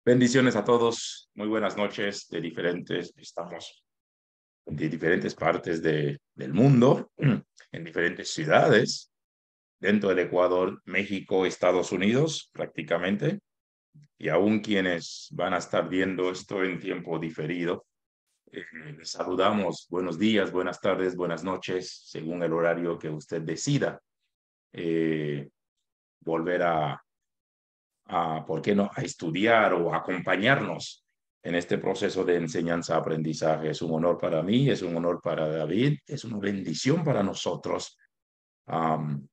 Bendiciones a todos, muy buenas noches estamos de diferentes partes del mundo, en diferentes ciudades, dentro del Ecuador, México, Estados Unidos, prácticamente, y aún quienes van a estar viendo esto en tiempo diferido. Les saludamos, buenos días, buenas tardes, buenas noches, según el horario que usted decida volver ¿por qué no?, a estudiar o acompañarnos en este proceso de enseñanza-aprendizaje. Es un honor para mí, es un honor para David, es una bendición para nosotros. Um,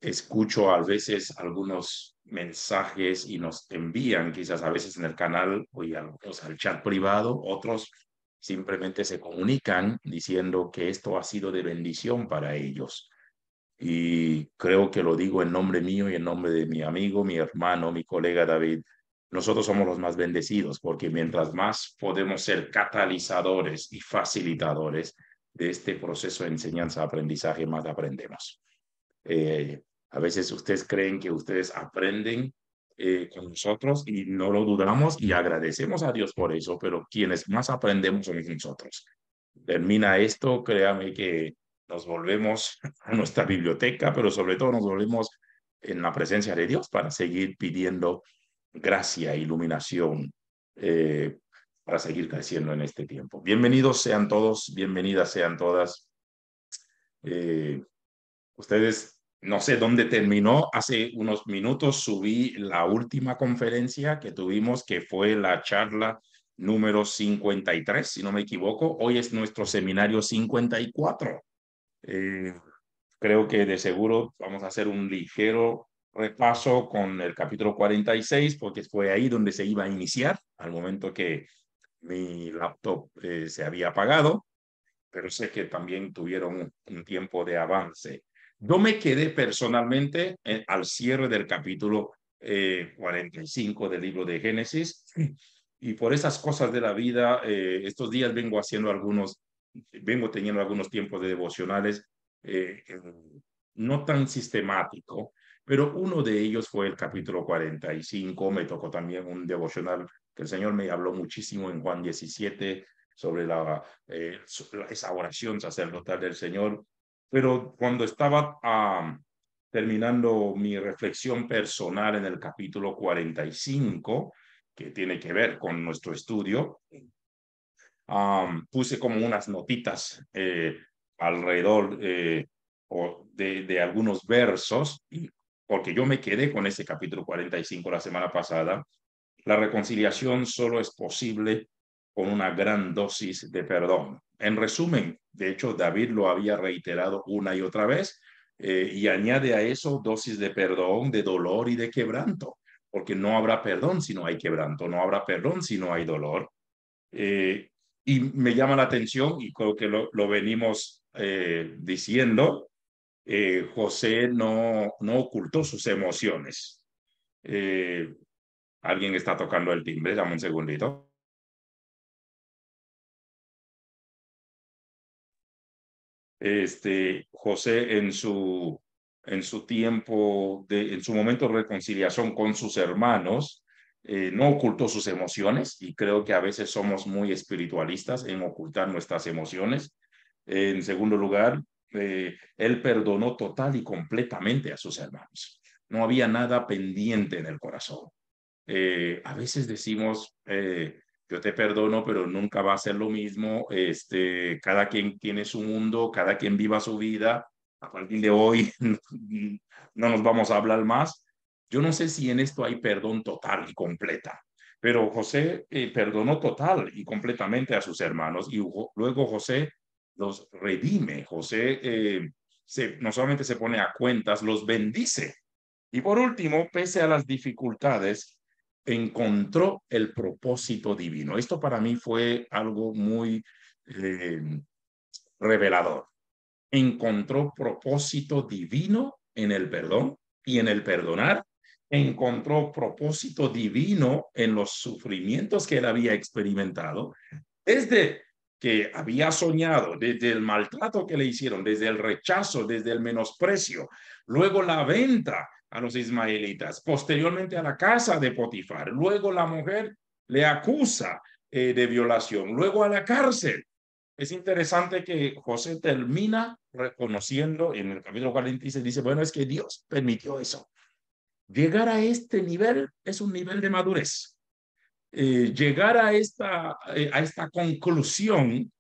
Escucho a veces algunos mensajes y nos envían quizás a veces en el canal o algunos al chat privado, otros simplemente se comunican diciendo que esto ha sido de bendición para ellos. Y creo que lo digo en nombre mío y en nombre de mi amigo, mi hermano, mi colega David. Nosotros somos los más bendecidos porque mientras más podemos ser catalizadores y facilitadores de este proceso de enseñanza-aprendizaje, más aprendemos. Eh, a veces ustedes creen que ustedes aprenden con nosotros y no lo dudamos y agradecemos a Dios por eso, pero quienes más aprendemos somos nosotros. Termina esto, créame que nos volvemos a nuestra biblioteca, pero sobre todo nos volvemos en la presencia de Dios para seguir pidiendo gracia, iluminación, eh, para seguir creciendo en este tiempo. Bienvenidos sean todos, bienvenidas sean todas. Eh, Ustedes, no sé dónde terminó, hace unos minutos subí la última conferencia que tuvimos, que fue la charla número 53, si no me equivoco. Hoy es nuestro seminario 54. Eh, Creo que de seguro vamos a hacer un ligero repaso con el capítulo 46, porque fue ahí donde se iba a iniciar, al momento que mi laptop se había apagado, pero sé que también tuvieron un tiempo de avance. Yo me quedé personalmente al cierre del capítulo 45 del libro de Génesis, y por esas cosas de la vida, estos días vengo teniendo algunos tiempos de devocionales, eh, no tan sistemático, pero uno de ellos fue el capítulo 45. Me tocó también un devocional que el Señor me habló muchísimo en Juan 17 sobre esa oración sacerdotal del Señor. Pero cuando estaba terminando mi reflexión personal en el capítulo 45, que tiene que ver con nuestro estudio, puse como unas notitas alrededor de algunos versos, porque yo me quedé con ese capítulo 45 la semana pasada. La reconciliación solo es posible con una gran dosis de perdón. En resumen, de hecho, David lo había reiterado una y otra vez, y añade a eso dosis de perdón, de dolor y de quebranto, porque no habrá perdón si no hay quebranto, no habrá perdón si no hay dolor. Eh, y me llama la atención, y creo que lo venimos diciendo, José no ocultó sus emociones. Eh, Alguien está tocando el timbre, dame un segundito. José en su tiempo, en su momento de reconciliación con sus hermanos, no ocultó sus emociones, y creo que a veces somos muy espiritualistas en ocultar nuestras emociones. En segundo lugar, él perdonó total y completamente a sus hermanos. No había nada pendiente en el corazón. A veces decimos, yo te perdono, pero nunca va a ser lo mismo. Cada quien tiene su mundo, cada quien viva su vida. A partir de hoy no nos vamos a hablar más. Yo no sé si en esto hay perdón total y completa, pero José perdonó total y completamente a sus hermanos, y luego José los redime. José no solamente se pone a cuentas, los bendice. Y por último, pese a las dificultades, encontró el propósito divino. Esto para mí fue algo muy eh, revelador. Encontró propósito divino en el perdón y en el perdonar. Encontró propósito divino en los sufrimientos que él había experimentado, desde que había soñado, desde el maltrato que le hicieron, desde el rechazo, desde el menosprecio, luego la venta a los ismaelitas, posteriormente a la casa de Potifar, luego la mujer le acusa de violación, luego a la cárcel. Es interesante que José termina reconociendo en el capítulo 46, dice, bueno, es que Dios permitió eso. Llegar a este nivel es un nivel de madurez. Llegar a esta conclusión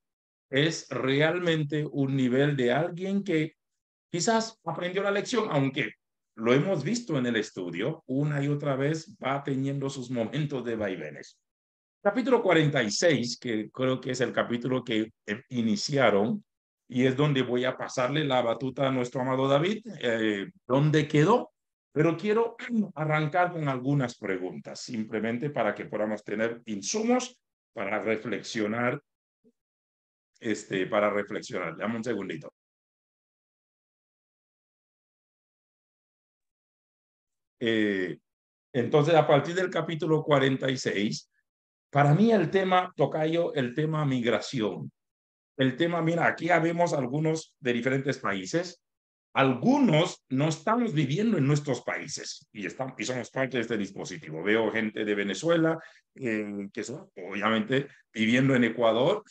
es realmente un nivel de alguien que quizás aprendió la lección, aunque lo hemos visto en el estudio, una y otra vez va teniendo sus momentos de vaivenes. Capítulo 46, que creo que es el capítulo que iniciaron, y es donde voy a pasarle la batuta a nuestro amado David, donde quedó, pero quiero arrancar con algunas preguntas, simplemente para que podamos tener insumos para reflexionar, para reflexionar. Dame un segundito. Eh, entonces, a partir del capítulo 46, para mí el tema, tocayo, el tema migración. El tema, mira, aquí vemos algunos de diferentes países. Algunos no estamos viviendo en nuestros países y somos parte de este dispositivo. Veo gente de Venezuela que son obviamente viviendo en Ecuador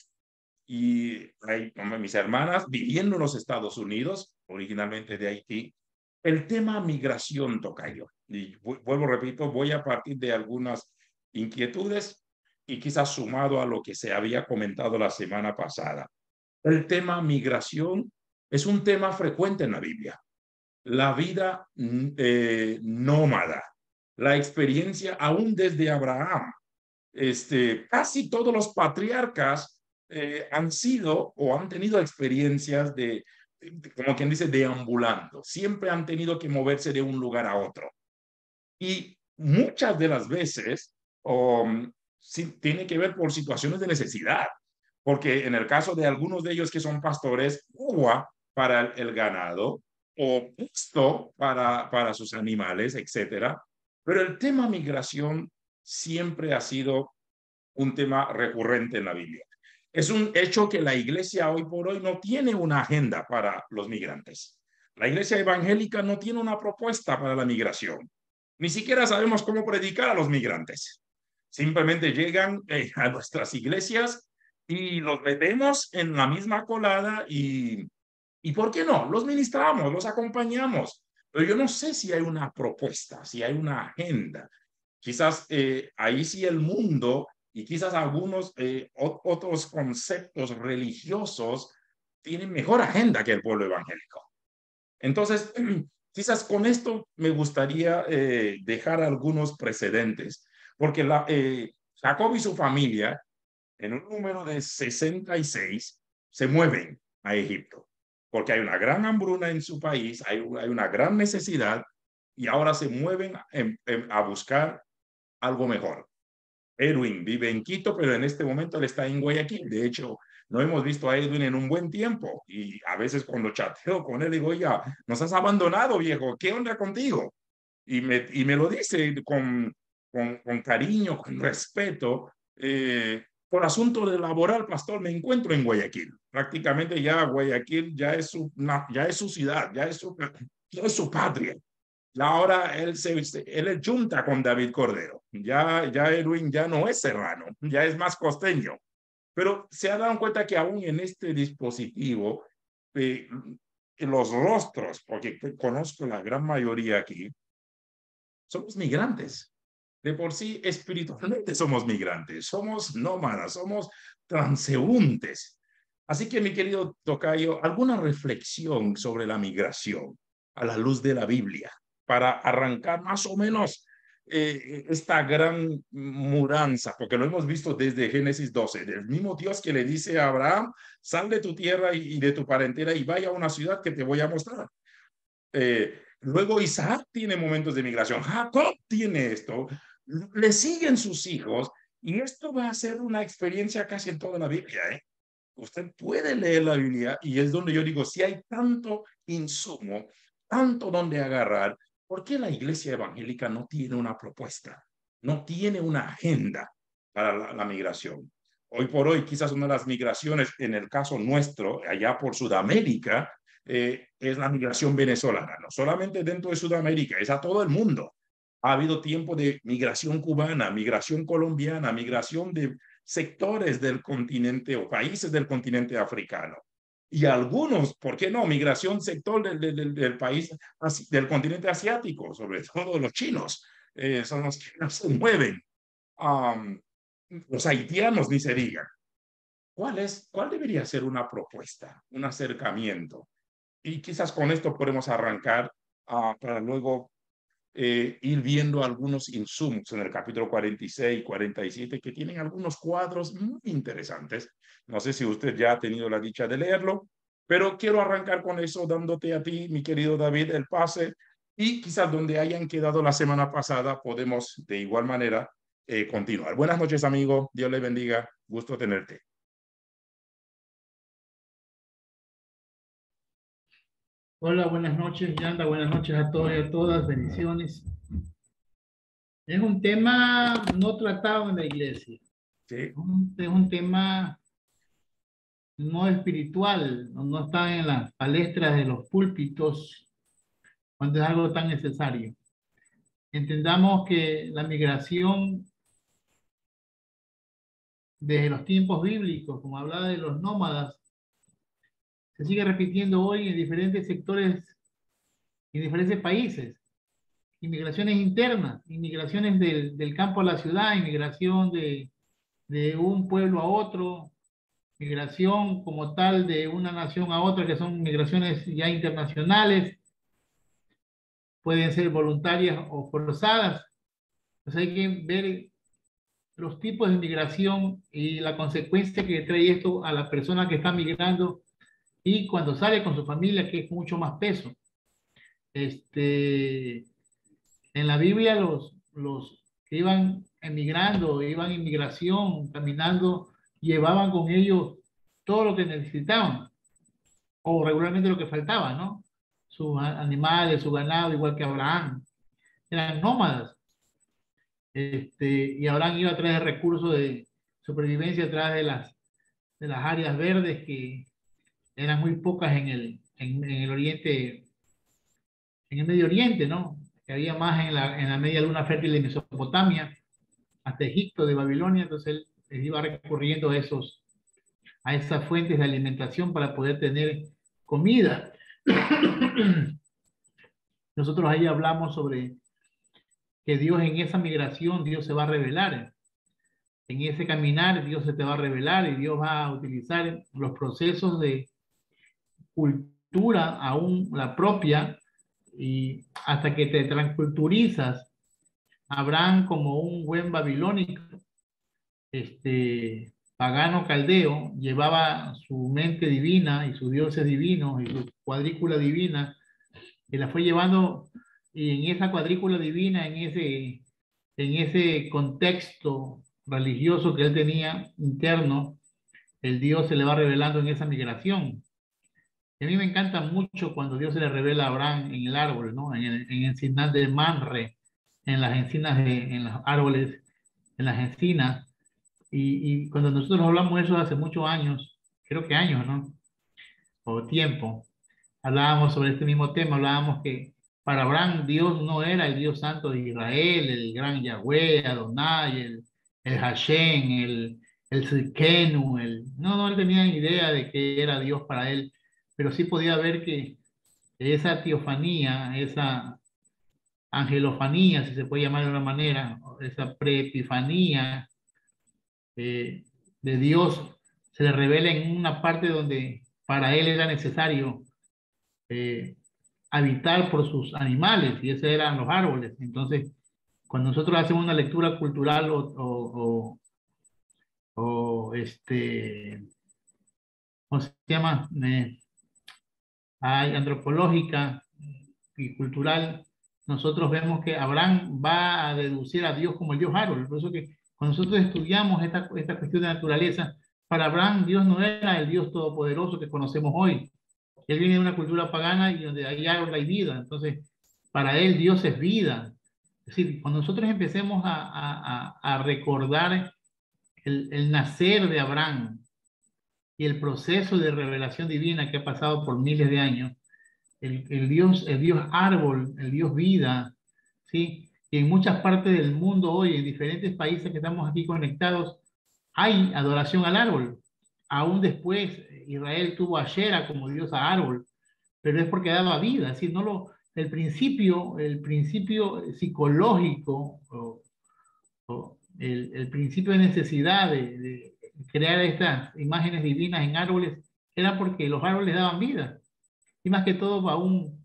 y hay mis hermanas viviendo en los Estados Unidos, originalmente de Haití. El tema migración, tocayo. Y vuelvo, repito, voy a partir de algunas inquietudes y quizás sumado a lo que se había comentado la semana pasada. El tema migración es un tema frecuente en la Biblia. La vida nómada, la experiencia aún desde Abraham. Casi todos los patriarcas han sido o han tenido experiencias como quien dice, deambulando. Siempre han tenido que moverse de un lugar a otro. Y muchas de las veces sí, tiene que ver por situaciones de necesidad, porque en el caso de algunos de ellos que son pastores, agua para el ganado o pasto para sus animales, etcétera. Pero el tema migración siempre ha sido un tema recurrente en la Biblia. Es un hecho que la iglesia hoy por hoy no tiene una agenda para los migrantes. La iglesia evangélica no tiene una propuesta para la migración. Ni siquiera sabemos cómo predicar a los migrantes. Simplemente llegan a nuestras iglesias y los metemos en la misma colada y ¿por qué no? Los ministramos, los acompañamos. Pero yo no sé si hay una propuesta, si hay una agenda. Quizás ahí sí el mundo y quizás algunos otros conceptos religiosos tienen mejor agenda que el pueblo evangélico. Entonces, quizás con esto me gustaría dejar algunos precedentes, porque Jacob y su familia, en un número de 66, se mueven a Egipto, porque hay una gran hambruna en su país, hay una gran necesidad, y ahora se mueven a buscar algo mejor. Edwin vive en Quito, pero en este momento él está en Guayaquil. De hecho, no hemos visto a Edwin en un buen tiempo y a veces cuando chateo con él digo, ya, nos has abandonado, viejo, ¿qué onda contigo? Y me lo dice con cariño, con respeto. Por asunto de laboral, pastor, me encuentro en Guayaquil. Prácticamente ya Guayaquil ya es su ciudad, ya es su patria. Y ahora él es junta con David Cordero. Ya Edwin ya no es serrano, ya es más costeño. Pero se ha dado cuenta que aún en este dispositivo, eh, los rostros, porque conozco la gran mayoría aquí, somos migrantes. De por sí, espiritualmente somos migrantes, somos nómadas, somos transeúntes. Así que, mi querido tocayo, ¿alguna reflexión sobre la migración a la luz de la Biblia para arrancar más o menos esta gran mudanza? Porque lo hemos visto desde Génesis 12, del mismo Dios que le dice a Abraham, sal de tu tierra y de tu parentela y vaya a una ciudad que te voy a mostrar. Luego Isaac tiene momentos de migración, Jacob tiene esto, le siguen sus hijos y esto va a ser una experiencia casi en toda la Biblia. Usted puede leer la Biblia y es donde yo digo, si hay tanto insumo, tanto donde agarrar, ¿por qué la iglesia evangélica no tiene una propuesta? No tiene una agenda para la migración. Hoy por hoy, quizás una de las migraciones, en el caso nuestro, allá por Sudamérica, es la migración venezolana, no solamente dentro de Sudamérica, es a todo el mundo. Ha habido tiempo de migración cubana, migración colombiana, migración de sectores del continente o países del continente africano. Y algunos, ¿por qué no? Migración sector del país, del continente asiático, sobre todo los chinos, son los que no se mueven. Um, los haitianos ni se digan. ¿Cuál debería ser una propuesta, un acercamiento? Y quizás con esto podemos arrancar para luego ir viendo algunos insumos en el capítulo 46 y 47 que tienen algunos cuadros muy interesantes. No sé si usted ya ha tenido la dicha de leerlo, pero quiero arrancar con eso dándote a ti, mi querido David, el pase y quizás donde hayan quedado la semana pasada podemos de igual manera continuar. Buenas noches, amigo. Dios le bendiga. Gusto tenerte. Hola, buenas noches, Yanda. Buenas noches a todos y a todas. Bendiciones. Es un tema no tratado en la iglesia. Sí. Es un tema no espiritual, no está en las palestras de los púlpitos cuando es algo tan necesario. Entendamos que la migración desde los tiempos bíblicos, como hablaba de los nómadas, se sigue repitiendo hoy en diferentes sectores y diferentes países. Inmigraciones internas, inmigraciones del campo a la ciudad, inmigración de un pueblo a otro, migración como tal de una nación a otra, que son migraciones ya internacionales, pueden ser voluntarias o forzadas. Entonces hay que ver los tipos de migración y la consecuencia que trae esto a la persona que está migrando y cuando sale con su familia, que es mucho más peso. En la Biblia los que iban emigrando, iban en migración, caminando, llevaban con ellos todo lo que necesitaban, o regularmente lo que faltaba, ¿no? Sus animales, su ganado, igual que Abraham. Eran nómadas. Y Abraham iba a traer recursos de supervivencia a través de las áreas verdes que eran muy pocas en el Oriente, en el Medio Oriente, ¿no? Que había más en la media luna fértil de Mesopotamia, hasta Egipto, de Babilonia. Entonces él iba recurriendo a esas fuentes de alimentación para poder tener comida. Nosotros ahí hablamos sobre que Dios en esa migración, Dios se va a revelar. En ese caminar, Dios se te va a revelar y Dios va a utilizar los procesos de cultura, aún la propia, y hasta que te transculturizas. Abraham, como un buen babilónico, pagano caldeo, llevaba su mente divina y sus dioses divinos y su cuadrícula divina, y la fue llevando, y en esa cuadrícula divina, en ese contexto religioso que él tenía interno, el Dios se le va revelando en esa migración. Y a mí me encanta mucho cuando Dios se le revela a Abraham en el árbol, ¿no? En el encinar de Manre, en las encinas, en los árboles, en las encinas. Y cuando nosotros hablamos de eso hace muchos años, creo que años, ¿no? O tiempo, hablábamos sobre este mismo tema, hablábamos que para Abraham Dios no era el Dios santo de Israel, el gran Yahweh, Adonai, el Hashem, el Tsidkenu, no, él tenía idea de que era Dios para él, pero sí podía ver que esa teofanía, esa angelofanía, si se puede llamar de una manera, esa preepifanía de Dios, se le revela en una parte donde para él era necesario eh, habitar por sus animales, y esos eran los árboles. Entonces, cuando nosotros hacemos una lectura cultural ¿cómo se llama? Antropológica y cultural, nosotros vemos que Abraham va a deducir a Dios como el Dios árbol. Por eso que cuando nosotros estudiamos esta cuestión de naturaleza, para Abraham Dios no era el Dios todopoderoso que conocemos hoy. Él viene de una cultura pagana y donde hay árbol hay vida. Entonces, para él Dios es vida. Es decir, cuando nosotros empecemos a recordar el nacer de Abraham, y el proceso de revelación divina que ha pasado por miles de años, el Dios árbol, el Dios vida, ¿sí? Y en muchas partes del mundo hoy, en diferentes países que estamos aquí conectados, hay adoración al árbol. Aún después, Israel tuvo a Shera como diosa árbol, pero es porque daba vida, es decir, no lo, el principio psicológico o el principio de necesidad de crear estas imágenes divinas en árboles era porque los árboles daban vida. Y más que todo aún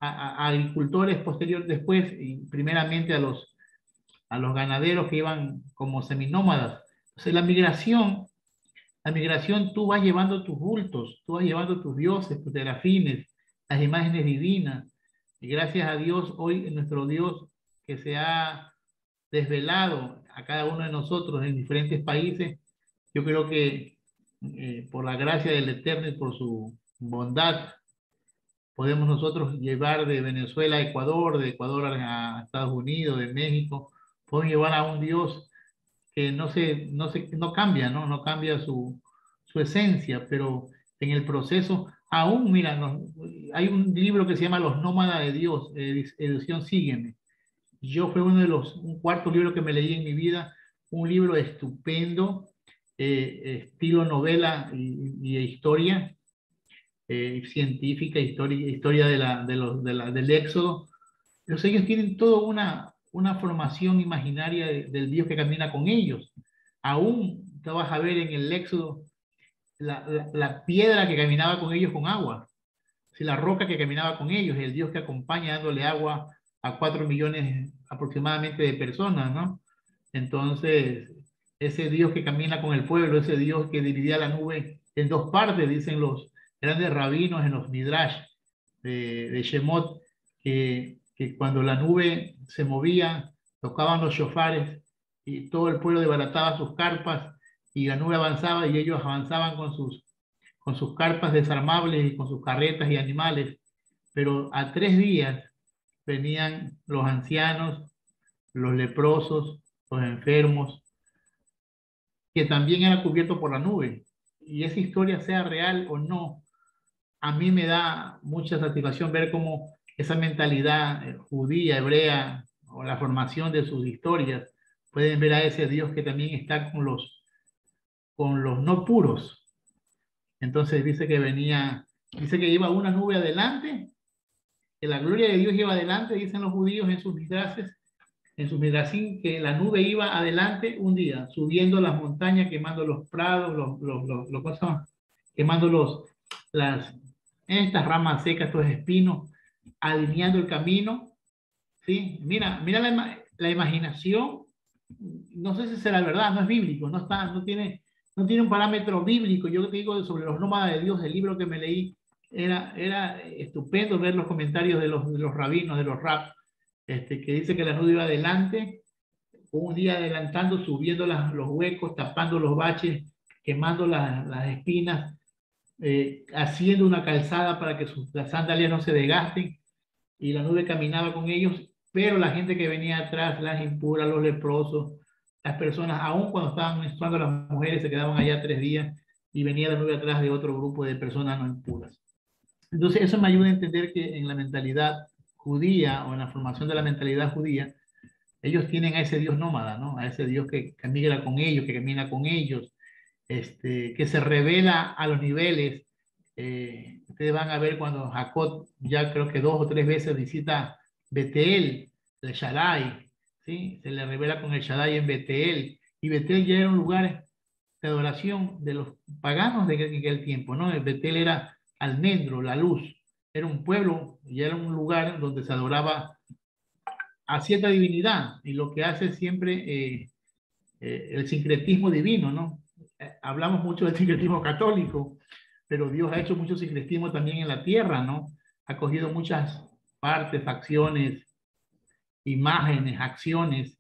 a agricultores posterior después, y primeramente a los ganaderos que iban como seminómadas. Entonces la migración tú vas llevando tus bultos, tú vas llevando tus dioses, tus terafines, las imágenes divinas. Y gracias a Dios, hoy nuestro Dios que se ha desvelado a cada uno de nosotros en diferentes países, yo creo que por la gracia del Eterno y por su bondad, podemos nosotros llevar de Venezuela a Ecuador, de Ecuador a Estados Unidos, de México, podemos llevar a un Dios que no cambia, ¿no? No cambia su esencia, pero en el proceso, aún, mira, hay un libro que se llama Los Nómadas de Dios, edición Sígueme. Yo fue un cuarto libro que me leí en mi vida, un libro estupendo, estilo novela y historia, científica, historia del Éxodo. Entonces ellos tienen toda una formación imaginaria del Dios que camina con ellos. Aún te vas a ver en el Éxodo la piedra que caminaba con ellos con agua, si la roca que caminaba con ellos, el Dios que acompaña dándole agua a 4 millones aproximadamente de personas, ¿no? Entonces, ese Dios que camina con el pueblo, ese Dios que dividía la nube en dos partes, dicen los grandes rabinos en los Midrash de Shemot, que cuando la nube se movía, tocaban los shofares y todo el pueblo desbarataba sus carpas y la nube avanzaba y ellos avanzaban con sus carpas desarmables y con sus carretas y animales, pero a 3 días venían los ancianos, los leprosos, los enfermos, que también eran cubiertos por la nube. Y esa historia, sea real o no, a mí me da mucha satisfacción ver cómo esa mentalidad judía, hebrea, o la formación de sus historias, pueden ver a ese Dios que también está con los no puros. Entonces dice que iba una nube adelante, que la gloria de Dios iba adelante, dicen los judíos en sus midrashes, en sus midrashim, que la nube iba adelante un día, subiendo las montañas, quemando los prados, quemando estas ramas secas, estos espinos, alineando el camino, ¿sí? Mira la imaginación, no sé si será verdad, no es bíblico, no tiene un parámetro bíblico. Yo te digo sobre los nómadas de Dios, el libro que me leí, era estupendo ver los comentarios de los rabinos, de los rap, que dice que la nube iba adelante, un día adelantando, subiendo los huecos, tapando los baches, quemando las espinas, haciendo una calzada para que las sandalias no se desgasten, y la nube caminaba con ellos, pero la gente que venía atrás, las impuras, los leprosos, las personas, aun cuando estaban menstruando las mujeres, se quedaban allá 3 días y venía la nube atrás de otro grupo de personas no impuras. Entonces eso me ayuda a entender que en la mentalidad judía o en la formación de la mentalidad judía, ellos tienen a ese Dios nómada, ¿no? A ese Dios que migra con ellos, que camina con ellos, que se revela a los niveles. Ustedes van a ver cuando Jacob ya creo que 2 o 3 veces visita Betel, el Shaddai, ¿sí? Se le revela con el Shaddai en Betel, y Betel ya era un lugar de adoración de los paganos de aquel tiempo, ¿no? Betel era almendro, la luz, era un pueblo y era un lugar donde se adoraba a cierta divinidad, y lo que hace siempre el sincretismo divino, ¿no? Hablamos mucho del sincretismo católico, pero Dios ha hecho mucho sincretismo también en la tierra, ¿no? Ha cogido muchas partes, facciones, imágenes, acciones,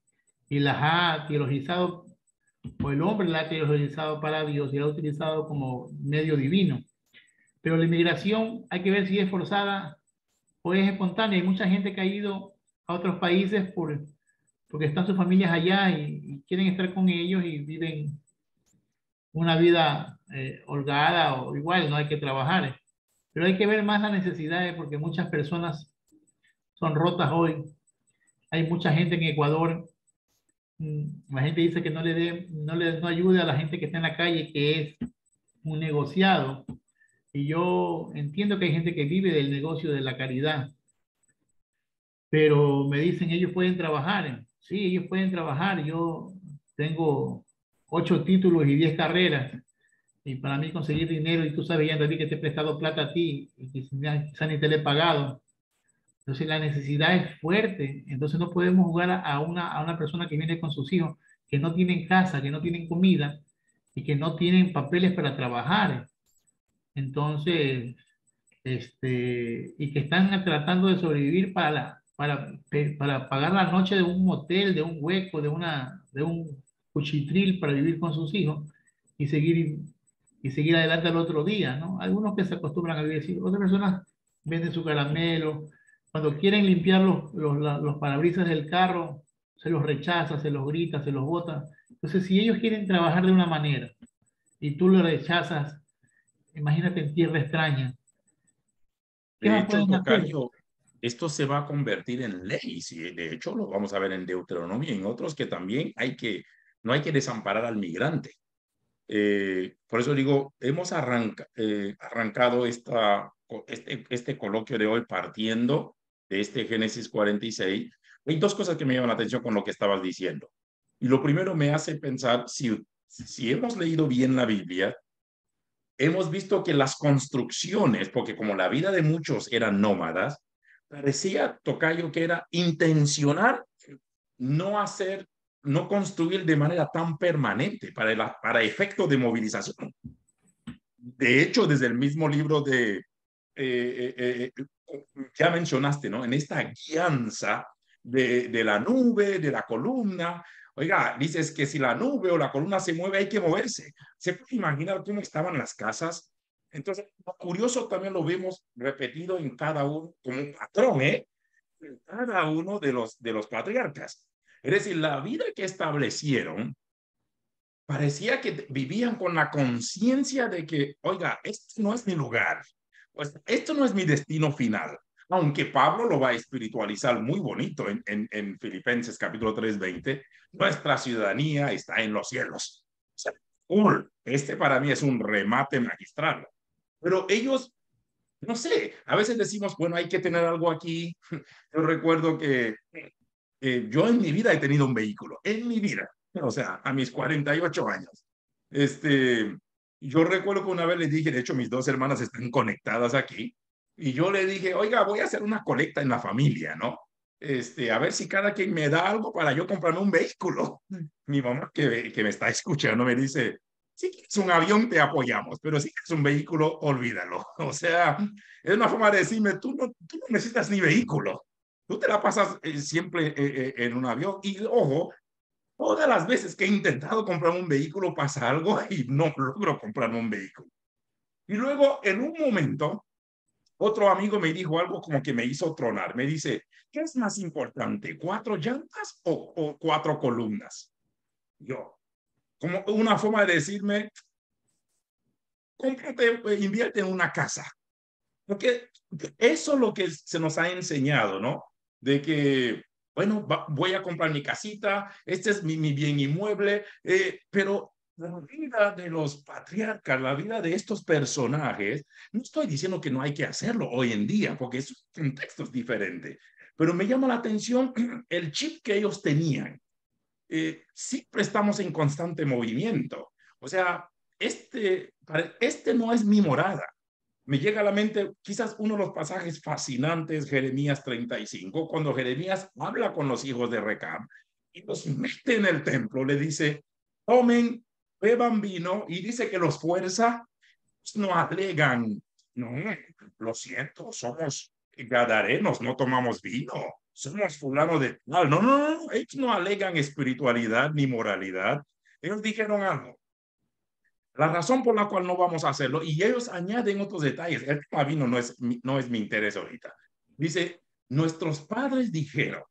y las ha teologizado, o el hombre la ha teologizado para Dios y la ha utilizado como medio divino. Pero la inmigración hay que ver si es forzada o es espontánea. Hay mucha gente que ha ido a otros países porque están sus familias allá y quieren estar con ellos y viven una vida holgada o igual, no hay que trabajar. Pero hay que ver más las necesidades porque muchas personas son rotas hoy. Hay mucha gente en Ecuador. La gente dice que no ayude a la gente que está en la calle, que es un negociado. Y yo entiendo que hay gente que vive del negocio de la caridad, pero me dicen ellos pueden trabajar. Sí, ellos pueden trabajar. Yo tengo 8 títulos y 10 carreras. Y para mí conseguir dinero, y tú sabes, ya David, que te he prestado plata a ti y que quizá ni te le he pagado. Entonces la necesidad es fuerte. Entonces no podemos jugar a una persona que viene con sus hijos, que no tienen casa, que no tienen comida y que no tienen papeles para trabajar. Entonces, y que están tratando de sobrevivir para pagar la noche de un motel, de un hueco, de un cuchitril para vivir con sus hijos y seguir, y seguir adelante al otro día, ¿no? Algunos que se acostumbran a vivir así, otras personas venden su caramelo, cuando quieren limpiar los parabrisas del carro, se los rechaza, se los grita, se los bota. Entonces, si ellos quieren trabajar de una manera y tú lo rechazas, imagínate en tierra extraña, ¿qué De más hecho, pueden hacer? tocayo, esto se va a convertir en ley. Sí, de hecho, lo vamos a ver en Deuteronomio y en otros que también no hay que desamparar al migrante. Por eso digo, hemos arrancado este coloquio de hoy partiendo de este Génesis 46. Hay dos cosas que me llaman la atención con lo que estabas diciendo. Y lo primero me hace pensar, si hemos leído bien la Biblia, hemos visto que las construcciones, porque como la vida de muchos eran nómadas, parecía, tocayo, que era intencional no hacer, no construir de manera tan permanente para efecto de movilización. De hecho, desde el mismo libro ya mencionaste, ¿no? En esta guianza de la nube, de la columna. Oiga, dices que si la nube o la columna se mueve, hay que moverse. ¿Se puede imaginar cómo estaban las casas? Entonces, lo curioso también lo vemos repetido en cada uno, como un patrón, ¿eh? En cada uno de los patriarcas. Es decir, la vida que establecieron parecía que vivían con la conciencia de que, oiga, este no es mi lugar, pues esto no es mi destino final, aunque Pablo lo va a espiritualizar muy bonito en Filipenses capítulo 3:20, nuestra ciudadanía está en los cielos. O sea, cool. Este para mí es un remate magistral. Pero ellos, no sé, a veces decimos, bueno, hay que tener algo aquí. Yo recuerdo que yo en mi vida he tenido un vehículo, en mi vida, o sea, a mis 48 años. Este, yo recuerdo que una vez le dije, de hecho, mis dos hermanas están conectadas aquí, y yo le dije, oiga, voy a hacer una colecta en la familia, ¿no? A ver si cada quien me da algo para yo comprarme un vehículo. Mi mamá, que me está escuchando, me dice, si quieres un avión, te apoyamos, pero si quieres un vehículo, olvídalo. O sea, es una forma de decirme, tú no necesitas ni vehículo. Tú te la pasas siempre en un avión y ojo, todas las veces que he intentado comprar un vehículo pasa algo y no logro comprarme un vehículo. Y luego en un momento, otro amigo me dijo algo como que me hizo tronar. Me dice, ¿qué es más importante, 4 llantas o 4 columnas? Yo, como una forma de decirme, cómprate, invierte en una casa. Porque eso es lo que se nos ha enseñado, ¿no? De que, bueno, voy a comprar mi casita, este es mi bien inmueble, pero la vida de los patriarcas, la vida de estos personajes, no estoy diciendo que no hay que hacerlo hoy en día, porque es un contexto diferente, pero me llama la atención el chip que ellos tenían. Siempre estamos en constante movimiento. O sea, este no es mi morada. Me llega a la mente quizás uno de los pasajes fascinantes, Jeremías 35, cuando Jeremías habla con los hijos de Recab y los mete en el templo, le dice, tomen, beban vino, y dice que los fuerza, no alegan, no, lo siento, somos gadarenos, no tomamos vino, somos fulano de tal, no, ellos no alegan espiritualidad ni moralidad, ellos dijeron algo, la razón por la cual no vamos a hacerlo, y ellos añaden otros detalles. El tema vino no es mi interés ahorita. Dice, nuestros padres dijeron,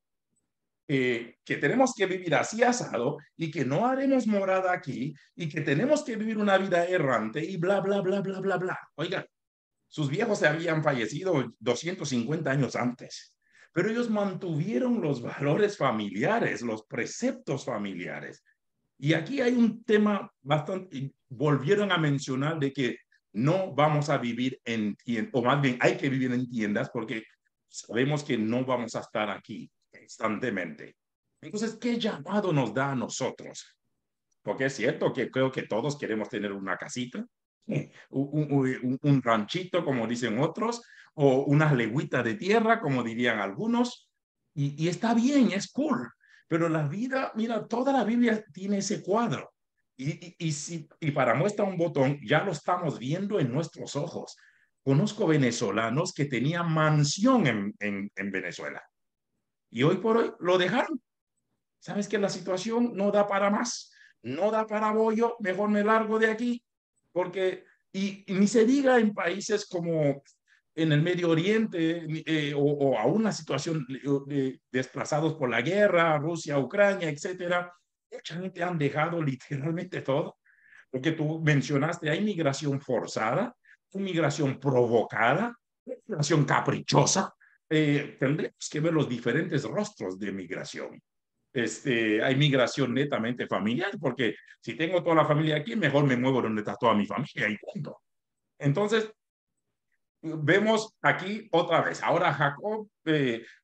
que tenemos que vivir así asado y que no haremos morada aquí y que tenemos que vivir una vida errante y bla, bla, bla, bla, bla, bla. Oigan, sus viejos se habían fallecido 250 años antes, pero ellos mantuvieron los valores familiares, los preceptos familiares. Y aquí hay un tema bastante, volvieron a mencionar de que no vamos a vivir en tiendas, o más bien hay que vivir en tiendas porque sabemos que no vamos a estar aquí constantemente. Entonces, ¿qué llamado nos da a nosotros? Porque es cierto que creo que todos queremos tener una casita, un ranchito, como dicen otros, o unas legüitas de tierra, como dirían algunos, y está bien, es cool, pero la vida, mira, toda la Biblia tiene ese cuadro. Y para muestra un botón, ya lo estamos viendo en nuestros ojos. Conozco venezolanos que tenían mansión en Venezuela y hoy por hoy lo dejaron. Sabes que la situación no da para más, no da para bollo, mejor me largo de aquí, porque, y ni se diga en países como en el Medio Oriente o a una situación de desplazados por la guerra, Rusia, Ucrania, etcétera, mucha gente han dejado literalmente todo, porque tú mencionaste, hay migración forzada, migración provocada, migración caprichosa. Tendremos que ver los diferentes rostros de migración. Hay migración netamente familiar, porque si tengo toda la familia aquí, mejor me muevo donde está toda mi familia y punto. Entonces, vemos aquí otra vez, ahora Jacob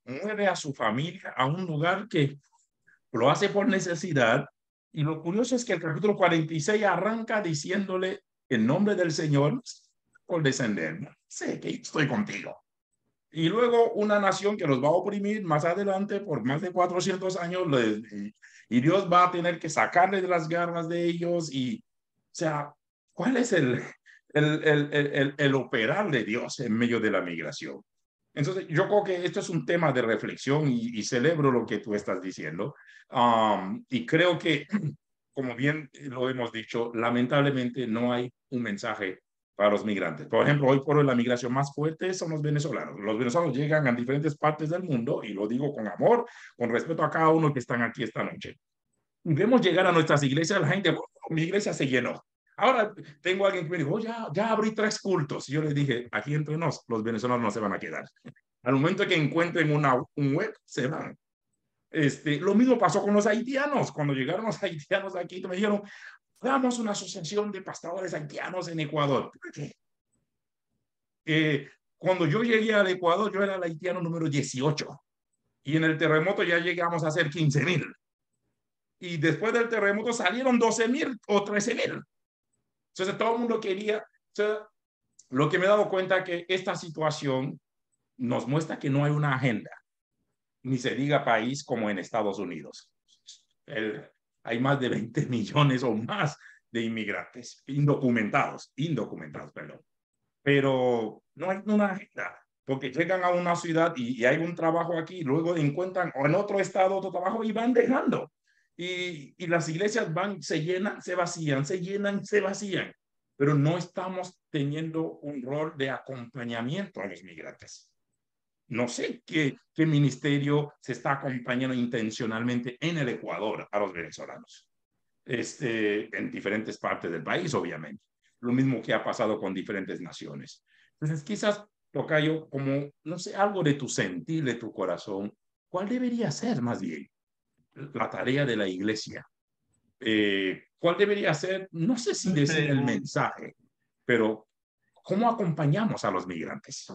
mueve a su familia a un lugar que lo hace por necesidad, y lo curioso es que el capítulo 46 arranca diciéndole en nombre del Señor, por descender, sé que estoy contigo. Y luego una nación que los va a oprimir más adelante por más de 400 años, y Dios va a tener que sacarle de las garras de ellos. Y, o sea, ¿cuál es el operar de Dios en medio de la migración? Entonces, yo creo que esto es un tema de reflexión y celebro lo que tú estás diciendo. Y creo que, como bien lo hemos dicho, lamentablemente no hay un mensaje para los migrantes. Por ejemplo, hoy por hoy la migración más fuerte son los venezolanos. Los venezolanos llegan a diferentes partes del mundo, y lo digo con amor, con respeto a cada uno que están aquí esta noche. Y vemos llegar a nuestras iglesias, la gente, oh, mi iglesia se llenó. Ahora tengo alguien que me dijo, oh, ya abrí 3 cultos. Y yo le dije, aquí entre nos, los venezolanos no se van a quedar. Al momento que encuentren un web, se van. Lo mismo pasó con los haitianos. Cuando llegaron los haitianos aquí, me dijeron, hagamos una asociación de pastores haitianos en Ecuador. ¿Por qué? Cuando yo llegué al Ecuador, yo era el haitiano número 18. Y en el terremoto ya llegamos a ser 15,000. Y después del terremoto salieron 12,000 o 13,000. Entonces todo el mundo quería. O sea, lo que me he dado cuenta es que esta situación nos muestra que no hay una agenda, ni se diga país como en Estados Unidos. Hay más de 20 millones o más de inmigrantes indocumentados, perdón. Pero no hay una agenda, porque llegan a una ciudad y hay un trabajo aquí, luego encuentran o en otro estado otro trabajo y van dejando. Y las iglesias van, se llenan, se vacían, se llenan, se vacían, pero no estamos teniendo un rol de acompañamiento a los migrantes. No sé qué ministerio se está acompañando intencionalmente en el Ecuador a los venezolanos, en diferentes partes del país, obviamente. Lo mismo que ha pasado con diferentes naciones. Entonces, quizás, tocayo, como, no sé, algo de tu sentir, de tu corazón, ¿cuál debería ser más bien la tarea de la iglesia? ¿Cuál debería ser, no sé si decir el mensaje, pero cómo acompañamos a los migrantes?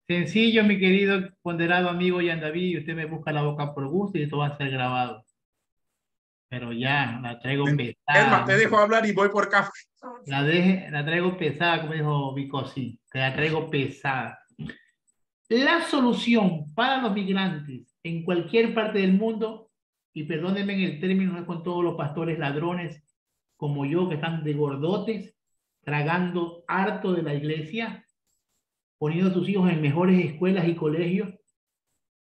Sencillo, mi querido ponderado amigo Yan David, usted me busca la boca por gusto y esto va a ser grabado. Pero ya, la traigo Elma, pesada. te dejo hablar y voy por café. La traigo pesada, como dijo Vicosi, te la traigo pesada. La solución para los migrantes en cualquier parte del mundo, y perdónenme en el término, no es con todos los pastores ladrones como yo que están de gordotes, tragando harto de la iglesia, poniendo a sus hijos en mejores escuelas y colegios,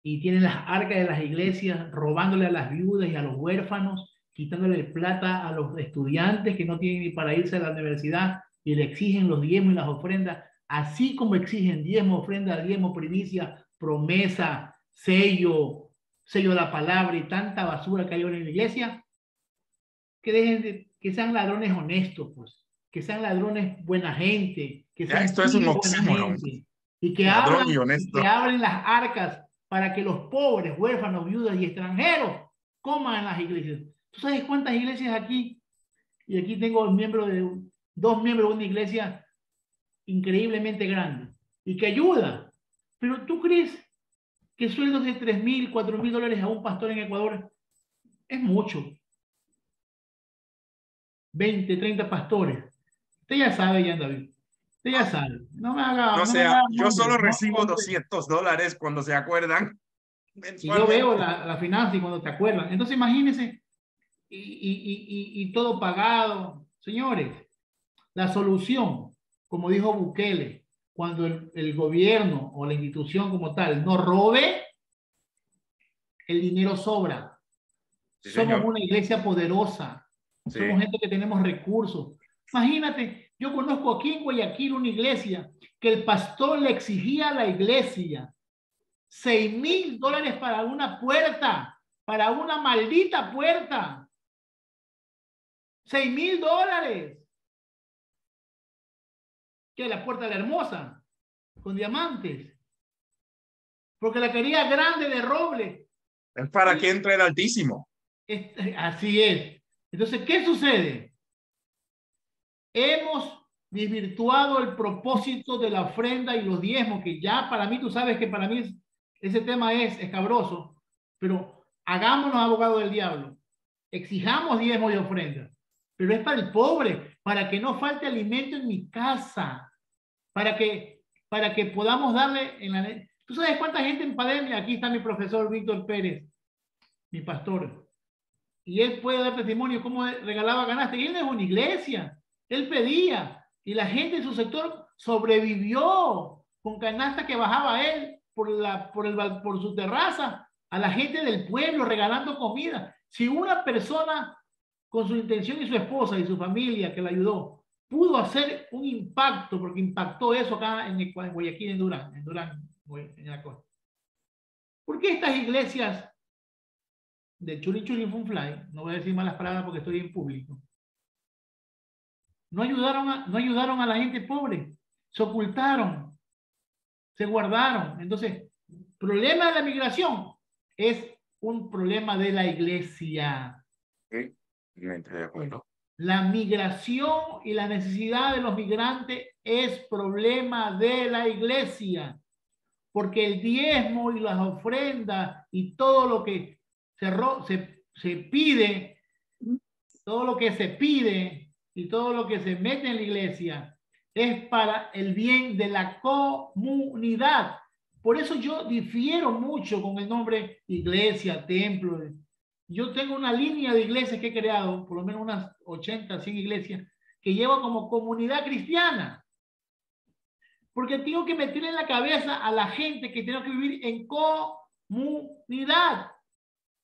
y tienen las arcas de las iglesias, robándole a las viudas y a los huérfanos, quitándole plata a los estudiantes que no tienen ni para irse a la universidad y le exigen los diezmos y las ofrendas, así como exigen diezmo, ofrenda, diezmo, primicia, promesa, sello, sello de la palabra y tanta basura que hay ahora en la iglesia, que dejen de, que sean ladrones honestos, pues, que sean ladrones buena gente, que Ya, sean esto es un tibios buena oxímoron. gente, Ladrón y y que honesto. abren las arcas para que los pobres, huérfanos, viudas y extranjeros coman en las iglesias. ¿Tú sabes cuántas iglesias aquí? Y aquí tengo dos miembros de una iglesia increíblemente grande y que ayuda. Pero ¿tú crees que sueldos de $3,000, $4,000 a un pastor en Ecuador es mucho? 20, 30 pastores. Usted ya sabe, ya David. Usted ya sabe. No No me sea, haga yo nombres. solo No, recibo hombre. $200 cuando se acuerdan Y yo veo mensualmente. la finanza y cuando te acuerdan. Entonces imagínense, y todo pagado. Señores, la solución, como dijo Bukele, cuando el gobierno o la institución como tal no robe, el dinero sobra. Sí, Somos señor. una iglesia poderosa. Somos Sí. gente que tenemos recursos. Imagínate, yo conozco aquí en Guayaquil una iglesia que el pastor le exigía a la iglesia $6,000 para una puerta, para una maldita puerta. $6,000. Que la puerta de la hermosa, con diamantes, porque la quería grande de roble. Es para que Y entre el Altísimo. así es. Entonces, ¿qué sucede? Hemos desvirtuado el propósito de la ofrenda y los diezmos, que ya para mí, tú sabes que para mí ese tema es escabroso, pero hagámonos abogados del diablo, exijamos diezmos y ofrendas, pero es para el pobre, para que no falte alimento en mi casa, para que podamos darle en la... ¿Tú sabes cuánta gente en pandemia? Aquí está mi profesor Víctor Pérez, mi pastor, y él puede dar testimonio cómo regalaba canasta. Y él no es una iglesia, él pedía, y la gente en su sector sobrevivió con canasta que bajaba él por su terraza a la gente del pueblo regalando comida. Si una persona con su intención y su esposa y su familia que la ayudó pudo hacer un impacto, porque impactó eso acá en Guayaquil, en Durán, en la costa. ¿Por qué estas iglesias de Churi Churi Funfly, no voy a decir malas palabras porque estoy en público, no ayudaron a la gente pobre, se ocultaron, se guardaron? Entonces, problema de la migración es un problema de la iglesia. Sí, estoy de acuerdo. La migración y la necesidad de los migrantes es problema de la iglesia, porque el diezmo y las ofrendas y todo lo que se pide, todo lo que se pide y todo lo que se mete en la iglesia es para el bien de la comunidad. Por eso yo difiero mucho con el nombre iglesia, templo. Yo tengo una línea de iglesias que he creado, por lo menos unas 80, 100 iglesias, que llevo como comunidad cristiana. Porque tengo que meter en la cabeza a la gente que tenemos que vivir en comunidad.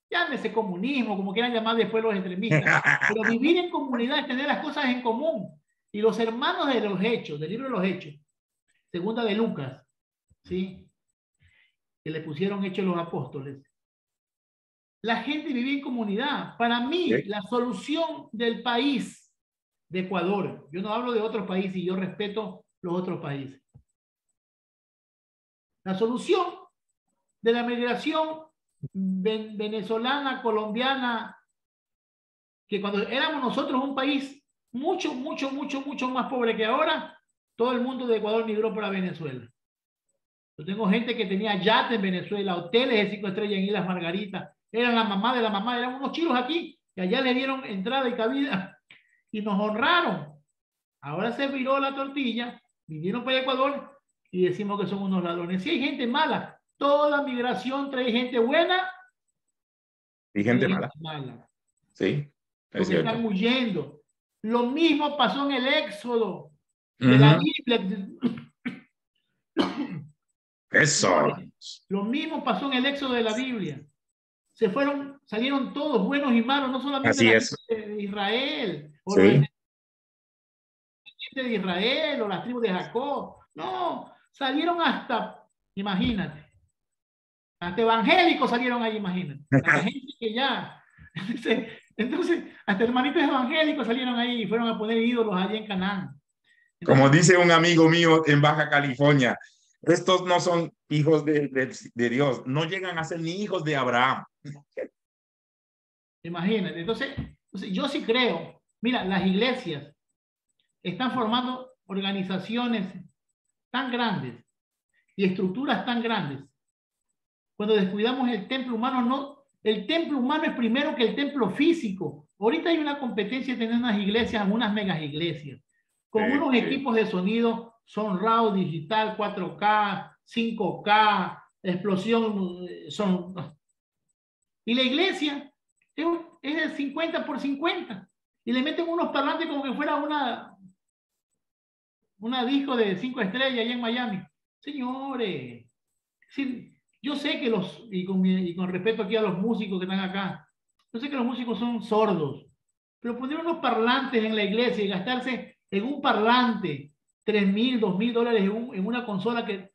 Llámese comunismo, como quieran llamar después los extremistas. Pero vivir en comunidad es tener las cosas en común. Y los hermanos de los Hechos, del libro de los Hechos, segunda de Lucas, ¿sí? Que le pusieron Hechos los Apóstoles. La gente vivía en comunidad. Para mí, Sí. la solución del país de Ecuador, yo no hablo de otros países y yo respeto los otros países. La solución de la migración venezolana, colombiana, que cuando éramos nosotros un país mucho más pobre que ahora, todo el mundo de Ecuador migró para Venezuela. Yo tengo gente que tenía yates en Venezuela, hoteles de 5 estrellas en Islas Margaritas, eran la mamá de la mamá, eran unos chilos aquí, que allá le dieron entrada y cabida y nos honraron. Ahora se viró la tortilla, vinieron para Ecuador y decimos que son unos ladrones. Si hay gente mala, toda migración trae gente buena Y y gente gente mala. mala, Sí, es porque están cierto. huyendo. Lo mismo pasó en el Éxodo de la Ujú. Biblia. Eso. Señores, lo mismo pasó en el Éxodo de la Biblia. Salieron todos buenos y malos, no solamente Así la es. gente de Israel o los Sí. descendientes de Israel o las tribus de Jacob. No, salieron hasta, imagínate, Hasta evangélicos salieron ahí, imagínate. Hasta gente que ya... Entonces, hasta hermanitos evangélicos salieron ahí y fueron a poner ídolos allí en Canaán. Como Entonces, dice un amigo mío en Baja California, estos no son hijos de Dios, no llegan a ser ni hijos de Abraham. imagínate. Entonces, yo sí creo, mira, las iglesias están formando organizaciones tan grandes y estructuras tan grandes. Cuando descuidamos el templo humano, no, el templo humano es primero que el templo físico. Ahorita hay una competencia de tener unas iglesias, unas megas iglesias, con unos equipos de sonido surround digital, 4K, 5K, explosión, son... Y la iglesia es de 50 por 50. Y le meten unos parlantes como que fuera una disco de 5 estrellas allá en Miami. Señores, sí, yo sé que y con respeto aquí a los músicos que están acá, yo sé que los músicos son sordos, pero poner unos parlantes en la iglesia y gastarse en un parlante $3,000, $2,000 en una consola que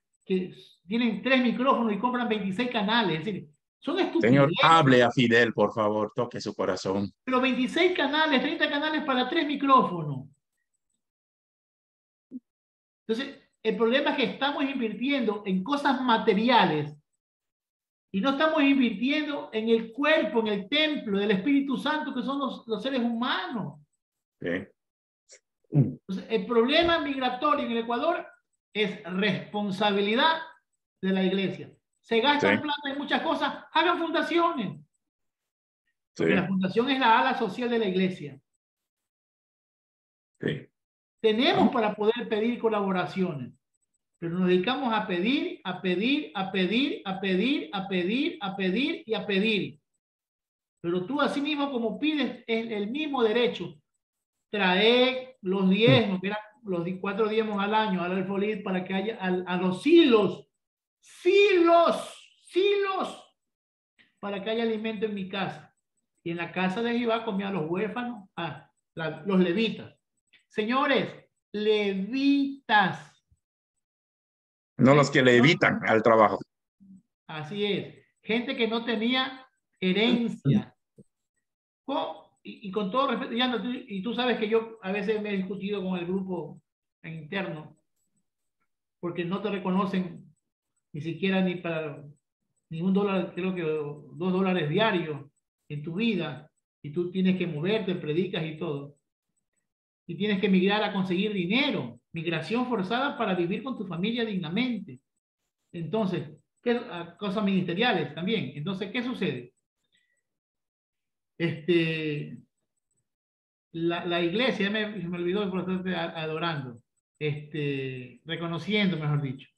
tienen 3 micrófonos y compran 26 canales, es decir, son Señor, estupideces. hable a Fidel, por favor, toque su corazón. Pero 26 canales, 30 canales para 3 micrófonos. Entonces, el problema es que estamos invirtiendo en cosas materiales y no estamos invirtiendo en el cuerpo, en el templo del Espíritu Santo, que son los seres humanos. Sí. Entonces, el problema migratorio en el Ecuador es responsabilidad de la iglesia. Se gastan Sí. plata en muchas cosas, hagan fundaciones. Porque la Sí. fundación es la ala social de la iglesia. Sí. Tenemos Vamos. para poder pedir colaboraciones, pero nos dedicamos a pedir, a pedir, a pedir, a pedir, a pedir, a pedir y a pedir. Pero tú así mismo como pides el mismo derecho, trae los diezmos, que eran los 4 diezmos al año, al alfolí, para que haya a los silos, para que haya alimento en mi casa. Y en la casa de Jehová comían los huérfanos, los levitas. Señores, levitas. No los que le evitan al trabajo. Así es. Gente que no tenía herencia. Y con todo respeto, y tú sabes que yo a veces me he discutido con el grupo interno porque no te reconocen ni siquiera ni para ni $1, creo que $2 diarios en tu vida, y tú tienes que moverte, predicas y todo. Y tienes que migrar a conseguir dinero, migración forzada para vivir con tu familia dignamente. Entonces, cosas ministeriales también. Entonces, ¿qué sucede? La iglesia, se me olvidó por estar adorando, reconociendo, mejor dicho.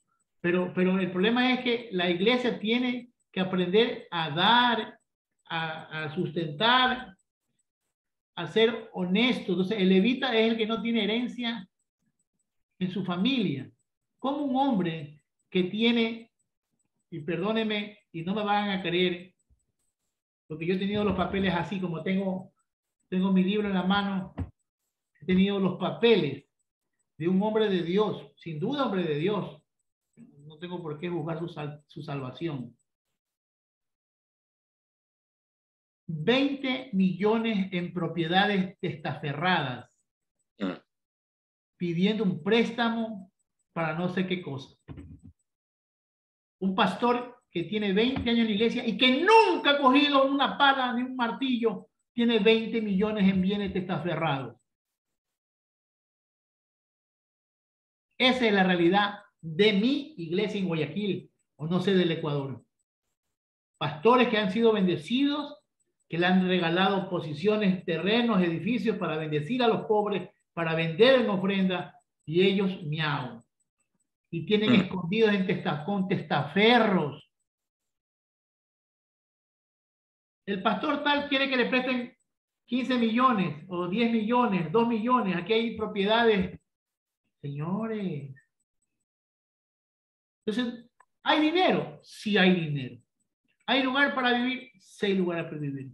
Pero el problema es que la iglesia tiene que aprender a dar, a sustentar, a ser honesto. Entonces, el levita es el que no tiene herencia en su familia. Como un hombre que tiene, y perdóneme, y no me van a creer, porque yo he tenido los papeles así, como tengo mi libro en la mano, he tenido los papeles de un hombre de Dios, sin duda hombre de Dios. No tengo por qué juzgar su salvación. 20 millones en propiedades testaferradas, pidiendo un préstamo para no sé qué cosa. Un pastor que tiene 20 años en la iglesia y que nunca ha cogido una pala ni un martillo, tiene 20 millones en bienes testaferrados. Esa es la realidad de mi iglesia en Guayaquil, o no sé, del Ecuador. Pastores que han sido bendecidos, que le han regalado posiciones, terrenos, edificios para bendecir a los pobres, para vender en ofrenda, y ellos miau. Y tienen escondidos con testaferros. El pastor tal quiere que le presten 15 millones o 10 millones, 2 millones. Aquí hay propiedades. Señores. Entonces, ¿hay dinero? Sí hay dinero. ¿Hay lugar para vivir? Sí hay lugar para vivir.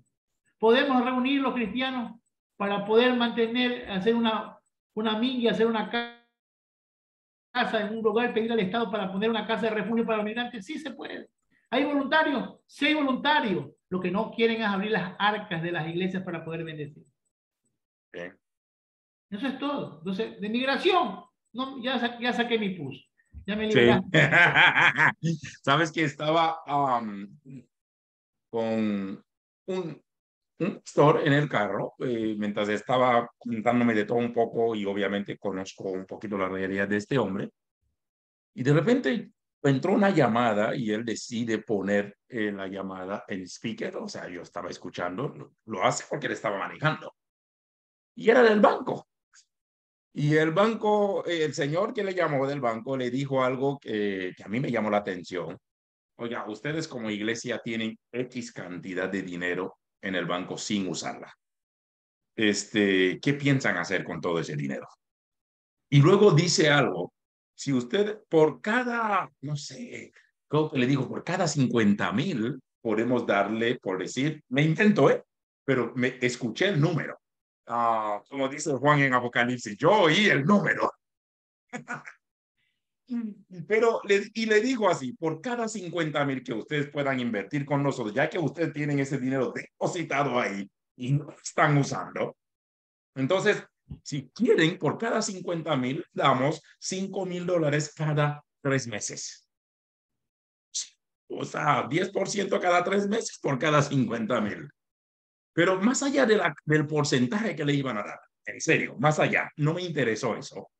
¿Podemos reunir los cristianos para poder hacer una minga, hacer una casa en un lugar, pedir al Estado para poner una casa de refugio para los migrantes? Sí se puede. ¿Hay voluntarios? Sí hay voluntarios. Lo que no quieren es abrir las arcas de las iglesias para poder bendecir. Bien. Eso es todo. Entonces, de migración, no, ya saqué mi pus. Ya me Sí. liberaste. Sabes que estaba con un pastor en el carro mientras estaba contándome de todo un poco y obviamente conozco un poquito la realidad de este hombre. Y de repente entró una llamada y él decide poner la llamada en speaker. O sea, yo estaba escuchando, lo hace porque le estaba manejando. Y era del banco. Y el banco, el señor que le llamó del banco le dijo algo que a mí me llamó la atención. Oiga, ustedes como iglesia tienen X cantidad de dinero en el banco sin usarla. ¿Qué piensan hacer con todo ese dinero? Y luego dice algo, si usted por cada, no sé, creo que le digo, por cada 50,000 podemos darle, por decir, me intento, pero me escuché el número. Como dice Juan en Apocalipsis, yo oí el número. Pero y le digo así, por cada 50,000 que ustedes puedan invertir con nosotros, ya que ustedes tienen ese dinero depositado ahí y no lo están usando, entonces, si quieren, por cada 50,000, damos $5,000 cada 3 meses. O sea, 10% cada 3 meses por cada 50,000. Pero más allá del porcentaje que le iban a dar, en serio, más allá, no me interesó eso.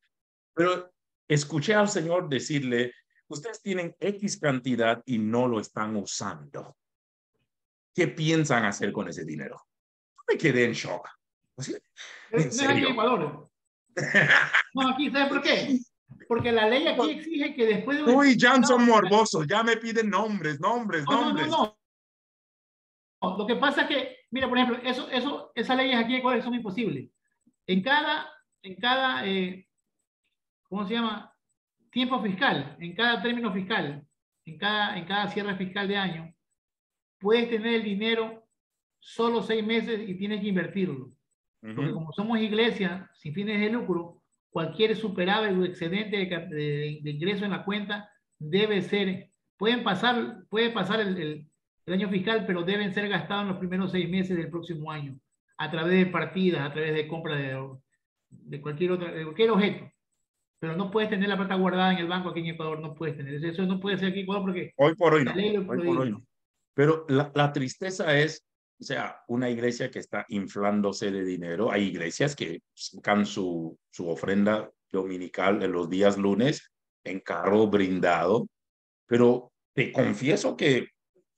Pero escuché al Señor decirle, ustedes tienen X cantidad y no lo están usando. ¿Qué piensan hacer con ese dinero? Me quedé en shock. En No es aquí en serio. Ecuador. No, aquí, ¿sabes por qué? Porque la ley aquí exige que después de un Uy, Johnson certificado... morboso, ya me piden nombres, nombres, No, no, no, nombres. no. Lo que pasa es que, mira, por ejemplo, esas leyes aquí en Ecuador son imposibles. En cada, ¿cómo se llama? Tiempo fiscal, en cada término fiscal, en cada cierre fiscal de año, puedes tener el dinero solo 6 meses y tienes que invertirlo. Porque como somos iglesia sin fines de lucro, cualquier superávit o excedente de ingreso en la cuenta debe ser, puede pasar el año fiscal, pero deben ser gastados en los primeros 6 meses del próximo año, a través de partidas, a través de compra de cualquier objeto. Pero no puedes tener la plata guardada en el banco aquí en Ecuador, no puedes tener. Eso no puede ser aquí en Ecuador porque Hoy por hoy la no, ley lo hoy por hoy prohíbe. no. Pero la tristeza es, o sea, una iglesia que está inflándose de dinero. Hay iglesias que sacan su ofrenda dominical en los días lunes en carro brindado, pero te confieso que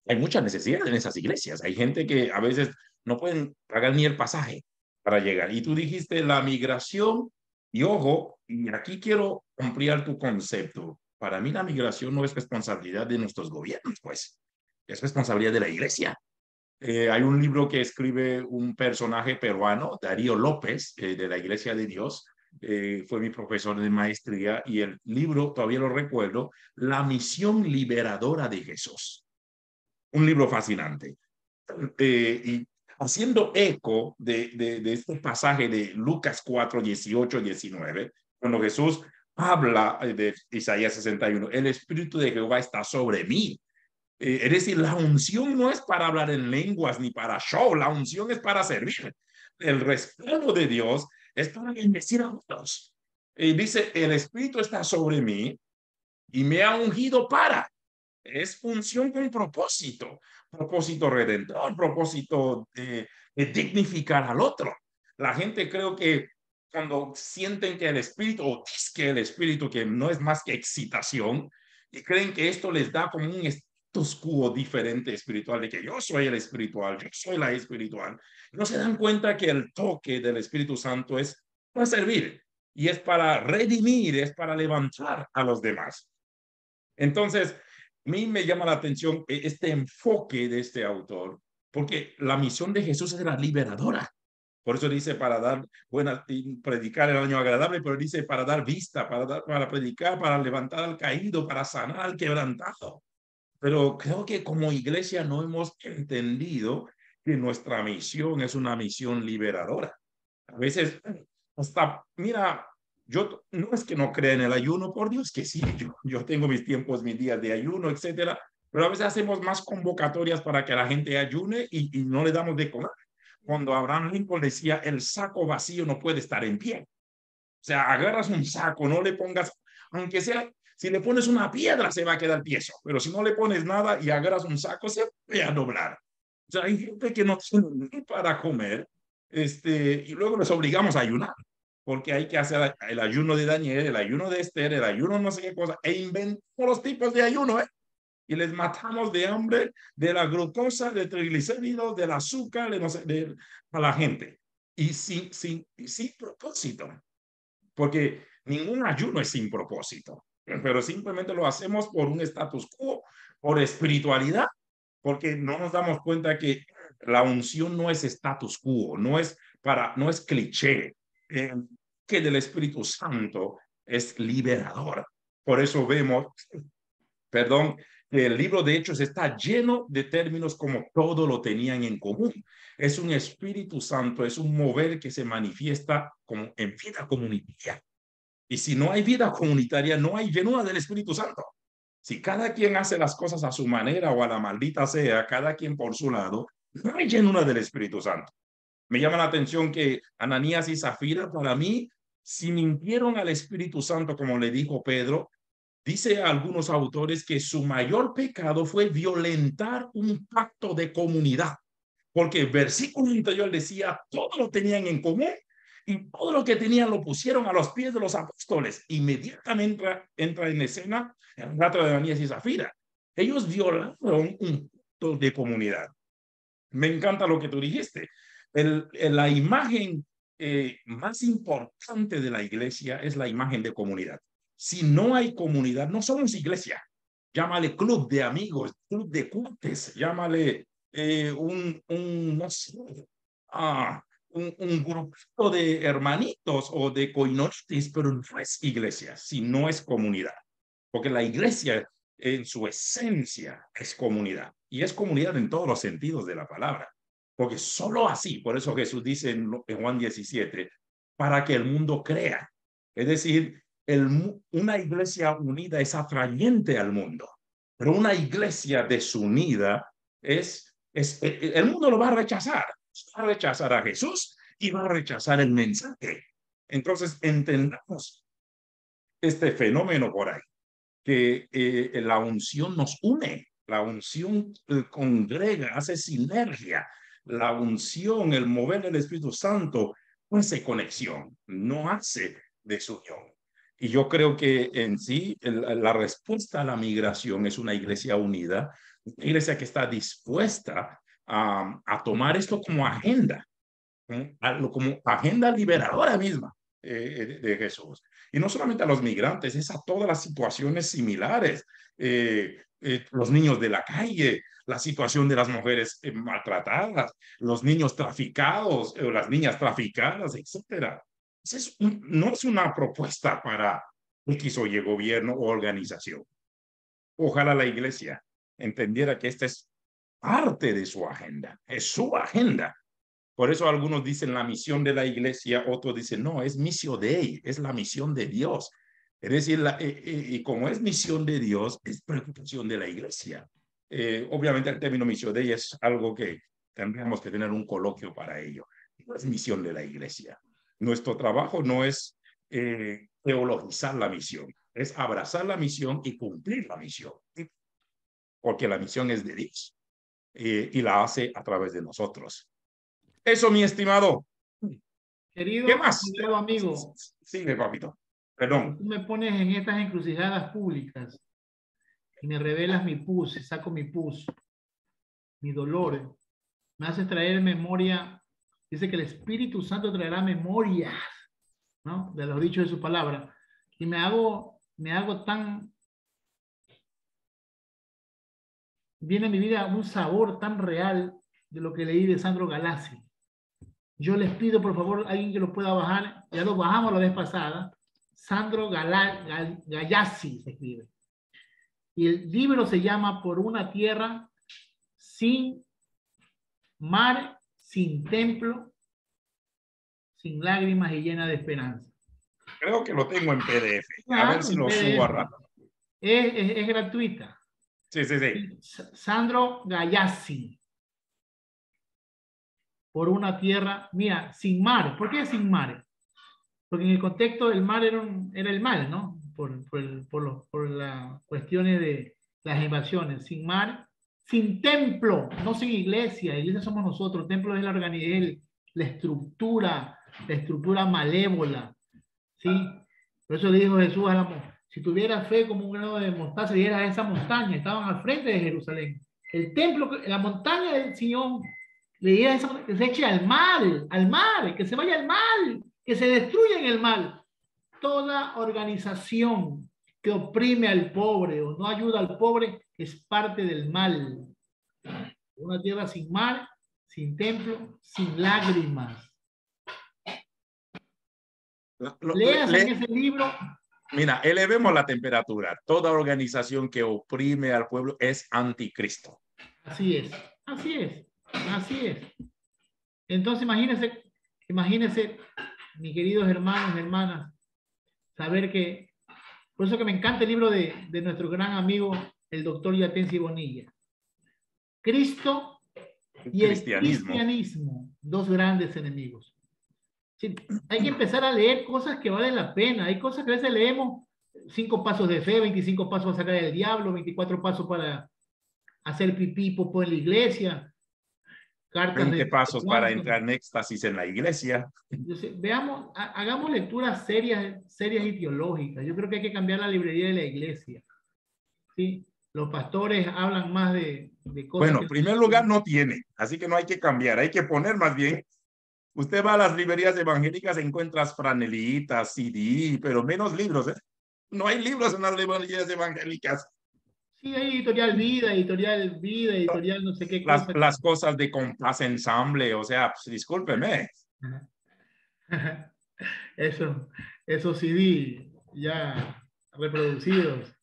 hay mucha necesidad en esas iglesias. Hay gente que a veces no pueden pagar ni el pasaje para llegar. Y tú dijiste la migración, y ojo, y aquí quiero ampliar tu concepto. Para mí la migración no es responsabilidad de nuestros gobiernos, pues, es responsabilidad de la iglesia. Hay un libro que escribe un personaje peruano, Darío López, de la Iglesia de Dios. Fue mi profesor de maestría y el libro, todavía lo recuerdo, La misión liberadora de Jesús. Un libro fascinante. Y haciendo eco de este pasaje de Lucas 4, 18, 19, cuando Jesús habla de Isaías 61, el Espíritu de Jehová está sobre mí. Es decir, la unción no es para hablar en lenguas ni para show, la unción es para servir. El respaldo de Dios es para bendecir a otros. Dice, el Espíritu está sobre mí y me ha ungido para. Es función con propósito, propósito redentor, propósito de dignificar al otro. La gente creo que cuando sienten que el espíritu, o es que el espíritu que no es más que excitación, y creen que esto les da como un status quo diferente espiritual, de que yo soy el espiritual, yo soy la espiritual, no se dan cuenta que el toque del Espíritu Santo es para servir, y es para redimir, es para levantar a los demás. Entonces, a mí me llama la atención este enfoque de este autor, porque la misión de Jesús es la liberadora. Por eso dice para dar buena, predicar el año agradable, pero dice para dar vista, para predicar, para levantar al caído, para sanar al quebrantado. Pero creo que como iglesia no hemos entendido que nuestra misión es una misión liberadora. A veces, hasta, mira, yo no es que no crea en el ayuno, por Dios que sí, yo tengo mis tiempos, mis días de ayuno, etcétera, Pero a veces hacemos más convocatorias para que la gente ayune y no le damos de comer. Cuando Abraham Lincoln decía, el saco vacío no puede estar en pie. O sea, agarras un saco, no le pongas, aunque sea, si le pones una piedra se va a quedar tieso, pero si no le pones nada y agarras un saco, se va a doblar. O sea, hay gente que no tiene ni para comer, y luego les obligamos a ayunar, porque hay que hacer el ayuno de Daniel, el ayuno de Esther, el ayuno no sé qué cosa, e inventamos los tipos de ayuno, ¿eh? Y les matamos de hambre, de la glucosa, de triglicéridos, del azúcar, de no sé, a la gente. Y sin propósito, porque ningún ayuno es sin propósito, pero simplemente lo hacemos por un status quo, por espiritualidad, porque no nos damos cuenta que la unción no es status quo, no es cliché, que del Espíritu Santo es liberador. Por eso vemos, perdón, que el libro de Hechos está lleno de términos como todo lo tenían en común. Es un Espíritu Santo, es un mover que se manifiesta como en vida comunitaria. Y si no hay vida comunitaria, no hay llenura del Espíritu Santo. Si cada quien hace las cosas a su manera o a la maldita sea, cada quien por su lado, no hay llenura del Espíritu Santo. Me llama la atención que Ananías y Zafira, para mí, si mintieron al Espíritu Santo, como le dijo Pedro, dice a algunos autores que su mayor pecado fue violentar un pacto de comunidad, porque el versículo anterior decía, todo lo tenían en común y todo lo que tenían lo pusieron a los pies de los apóstoles. Inmediatamente entra en escena el relato de Ananías y Zafira. Ellos violaron un pacto de comunidad. Me encanta lo que tú dijiste. La imagen más importante de la iglesia es la imagen de comunidad. Si no hay comunidad, no somos iglesia. Llámale club de amigos, club de cuates, llámale no sé, un grupito de hermanitos o de coinotes, pero no es iglesia, si no es comunidad. Porque la iglesia en su esencia es comunidad. Y es comunidad en todos los sentidos de la palabra. Porque solo así, por eso Jesús dice en Juan 17, para que el mundo crea. Es decir, una iglesia unida es atrayente al mundo, pero una iglesia desunida el mundo lo va a rechazar. Va a rechazar a Jesús y va a rechazar el mensaje. Entonces, entendamos este fenómeno por ahí, que la unción nos une, la unción congrega, hace sinergia, la unción, el mover del Espíritu Santo, hace conexión, no hace desunión. Y yo creo que en sí la respuesta a la migración es una iglesia unida, una iglesia que está dispuesta a tomar esto como agenda, como agenda liberadora misma de Jesús. Y no solamente a los migrantes, es a todas las situaciones similares. Los niños de la calle, la situación de las mujeres maltratadas, los niños traficados, las niñas traficadas, etc. No es una propuesta para X o Y gobierno o organización. Ojalá la iglesia entendiera que esta es parte de su agenda, es su agenda. Por eso algunos dicen la misión de la iglesia, otros dicen, no, es missio Dei, es la misión de Dios. Es decir, y como es misión de Dios, es preocupación de la iglesia. Obviamente el término missio Dei es algo que tendríamos que tener un coloquio para ello. No es misión de la iglesia. Nuestro trabajo no es teologizar la misión, es abrazar la misión y cumplir la misión, porque la misión es de Dios y la hace a través de nosotros. Eso, mi estimado. ¿Qué Querido, más? estimado amigo, Sigue, papito. cuando Perdón. tú me pones en estas encrucijadas públicas y me revelas mi pus, y saco mi pus, mi dolor, me haces traer memoria, dice que el Espíritu Santo traerá memorias, ¿no? De los dichos de su palabra. Y me hago tan, viene a mi vida un sabor tan real de lo que leí de Sandro Galassi. Yo les pido, por favor, alguien que lo pueda bajar. Ya lo bajamos la vez pasada. Sandro Galassi se escribe. Y el libro se llama Por una tierra sin mar, sin templo, sin lágrimas y llena de esperanza. Creo que lo tengo en PDF. A ver Claro, si en lo subo a PDF. rato. Es gratuita. Sí, sí, sí. Sandro Gallazzi, por una tierra, mira, sin mar. ¿Por qué sin mar? Porque en el contexto del mar era el mal, ¿no? Por las cuestiones de las invasiones. Sin mar, sin templo, no sin iglesia. Iglesia somos nosotros, templo es la organización, la estructura malévola, ¿sí? Por eso le dijo Jesús a la mujer, si tuviera fe como un grano de mostaza, diera a esa montaña, estaban al frente de Jerusalén. El templo, la montaña del Sion, le diera eso, que se eche al mar, que se vaya al mar, que se destruya en el mal. Toda organización que oprime al pobre o no ayuda al pobre es parte del mal. Una tierra sin mar, sin templo, sin lágrimas. Leas en ese libro. Mira, elevemos la temperatura. Toda organización que oprime al pueblo es anticristo. Así es, así es, así es. Entonces imagínense, mis queridos hermanos y hermanas, saber que, por eso que me encanta el libro de nuestro gran amigo, el doctor Yatensi Bonilla. Cristo y el cristianismo, dos grandes enemigos. Sí, hay que empezar a leer cosas que valen la pena. Hay cosas que a veces leemos 5 pasos de fe, 25 pasos para sacar del diablo, 24 pasos para hacer pipí popó en la iglesia, cartas 20 de pasos para cuánto. entrar en éxtasis en la iglesia. Entonces, veamos, hagamos lecturas serias y teológicas. Yo creo que hay que cambiar la librería de la iglesia. ¿Sí? Los pastores hablan más de cosas Bueno, que... en primer lugar no tiene, así que no hay que cambiar, hay que poner más bien. Usted va a las librerías evangélicas, encuentras franelitas, CD, pero menos libros, ¿eh? No hay libros en las librerías evangélicas. Sí, hay editorial no sé qué cosa. Las cosas de compás ensamble, o sea, pues, discúlpeme. Eso, esos CD ya reproducidos.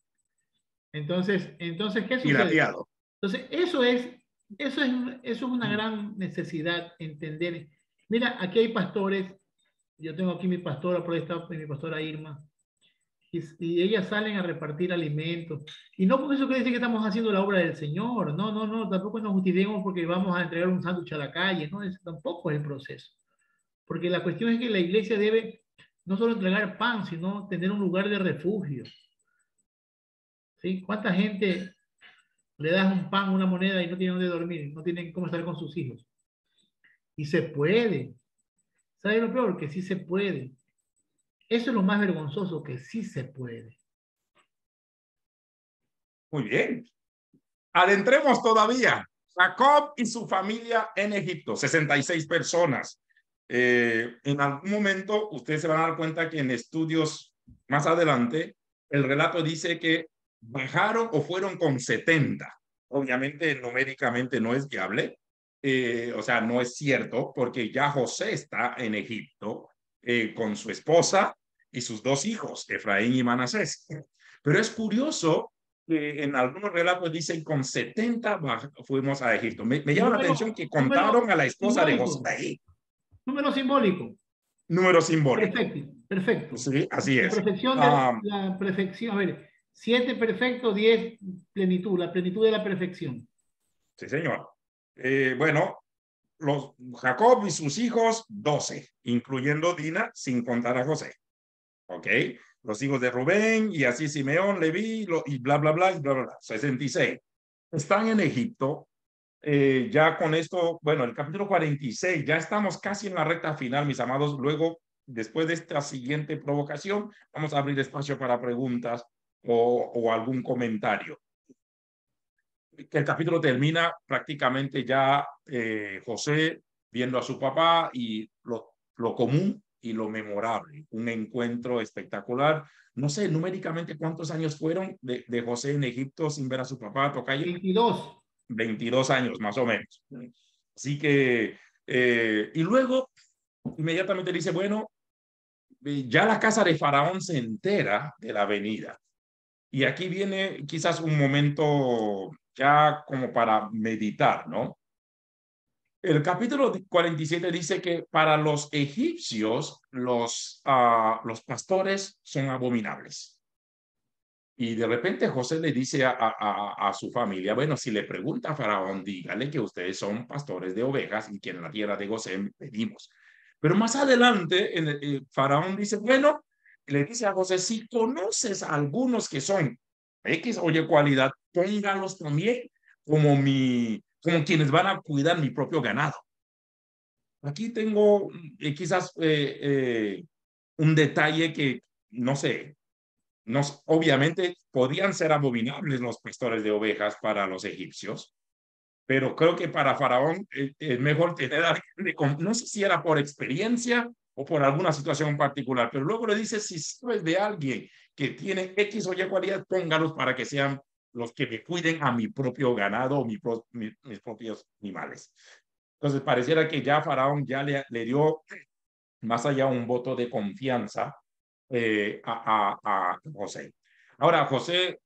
Entonces, ¿qué sucede? Pirateado. Entonces, eso es una gran necesidad, entender. Mira, aquí hay pastores, yo tengo aquí mi pastora, por ahí está mi pastora Irma, y ellas salen a repartir alimentos. Y no por eso quiere decir que estamos haciendo la obra del Señor, no, no, no, tampoco nos justifiquemos porque vamos a entregar un sándwich a la calle, no, eso tampoco es el proceso. Porque la cuestión es que la iglesia debe no solo entregar pan, sino tener un lugar de refugio. ¿Sí? ¿Cuánta gente le das un pan, una moneda y no tienen dónde dormir, no tienen cómo estar con sus hijos? Y se puede. ¿Sabe lo peor? Que sí se puede. Eso es lo más vergonzoso, que sí se puede. Muy bien. Adentremos todavía. Jacob y su familia en Egipto, 66 personas. En algún momento ustedes se van a dar cuenta que en estudios más adelante el relato dice que bajaron o fueron con 70. Obviamente numéricamente no es viable, o sea, no es cierto porque ya José está en Egipto con su esposa y sus 2 hijos, Efraín y Manasés. Pero es curioso que en algunos relatos dicen con 70 fuimos a Egipto. Me llama la atención que contaron a la esposa de simbólico. José. Número simbólico. Número simbólico. Perfecto, perfecto. Sí, así La es. perfección la perfección, a ver, 7 perfecto, 10 plenitud, la plenitud de la perfección. Sí, señor. Bueno, Jacob y sus hijos, 12, incluyendo Dina, sin contar a José. ¿Ok? Los hijos de Rubén y así Simeón, Leví y bla, bla, bla, y bla, bla, bla. 66. Están en Egipto. Ya con esto, bueno, el capítulo 46, ya estamos casi en la recta final, mis amados. Luego, después de esta siguiente provocación, vamos a abrir espacio para preguntas o algún comentario. Que el capítulo termina prácticamente ya José viendo a su papá y lo común y lo memorable, un encuentro espectacular. No sé numéricamente cuántos años fueron de José en Egipto sin ver a su papá, tocayo. 22. 22 años más o menos. Así que, y luego inmediatamente dice, bueno, ya la casa de Faraón se entera de la venida. Y aquí viene quizás un momento ya como para meditar, ¿no? El capítulo 47 dice que para los egipcios los pastores son abominables. Y de repente José le dice a su familia, bueno, si le pregunta a Faraón, dígale que ustedes son pastores de ovejas y que en la tierra de Gosén venimos. Pero más adelante, Faraón dice, bueno, le dice a José, si conoces a algunos que son X o Y cualidad, póngalos también como quienes van a cuidar mi propio ganado. Aquí tengo quizás un detalle que, no sé, obviamente podían ser abominables los pastores de ovejas para los egipcios, pero creo que para Faraón es mejor tener a alguien no sé si era por experiencia o por alguna situación particular, pero luego le dice, si sabes de alguien que tiene X o Y cualidad, póngalos para que sean los que me cuiden a mi propio ganado o mis propios animales. Entonces pareciera que ya Faraón ya le dio más allá un voto de confianza a José. Ahora, José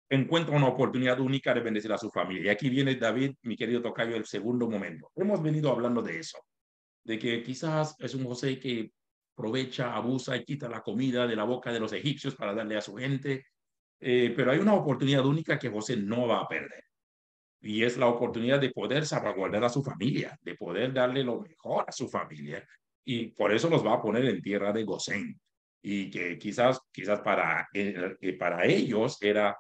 encuentra una oportunidad única de bendecir a su familia. Y aquí viene David, mi querido tocayo, el segundo momento. Hemos venido hablando de eso, de que quizás es un José que aprovecha, abusa y quita la comida de la boca de los egipcios para darle a su gente. Pero hay una oportunidad única que José no va a perder. Y es la oportunidad de poder salvaguardar a su familia, de poder darle lo mejor a su familia. Y por eso los va a poner en tierra de Gosén. Y que quizás para ellos era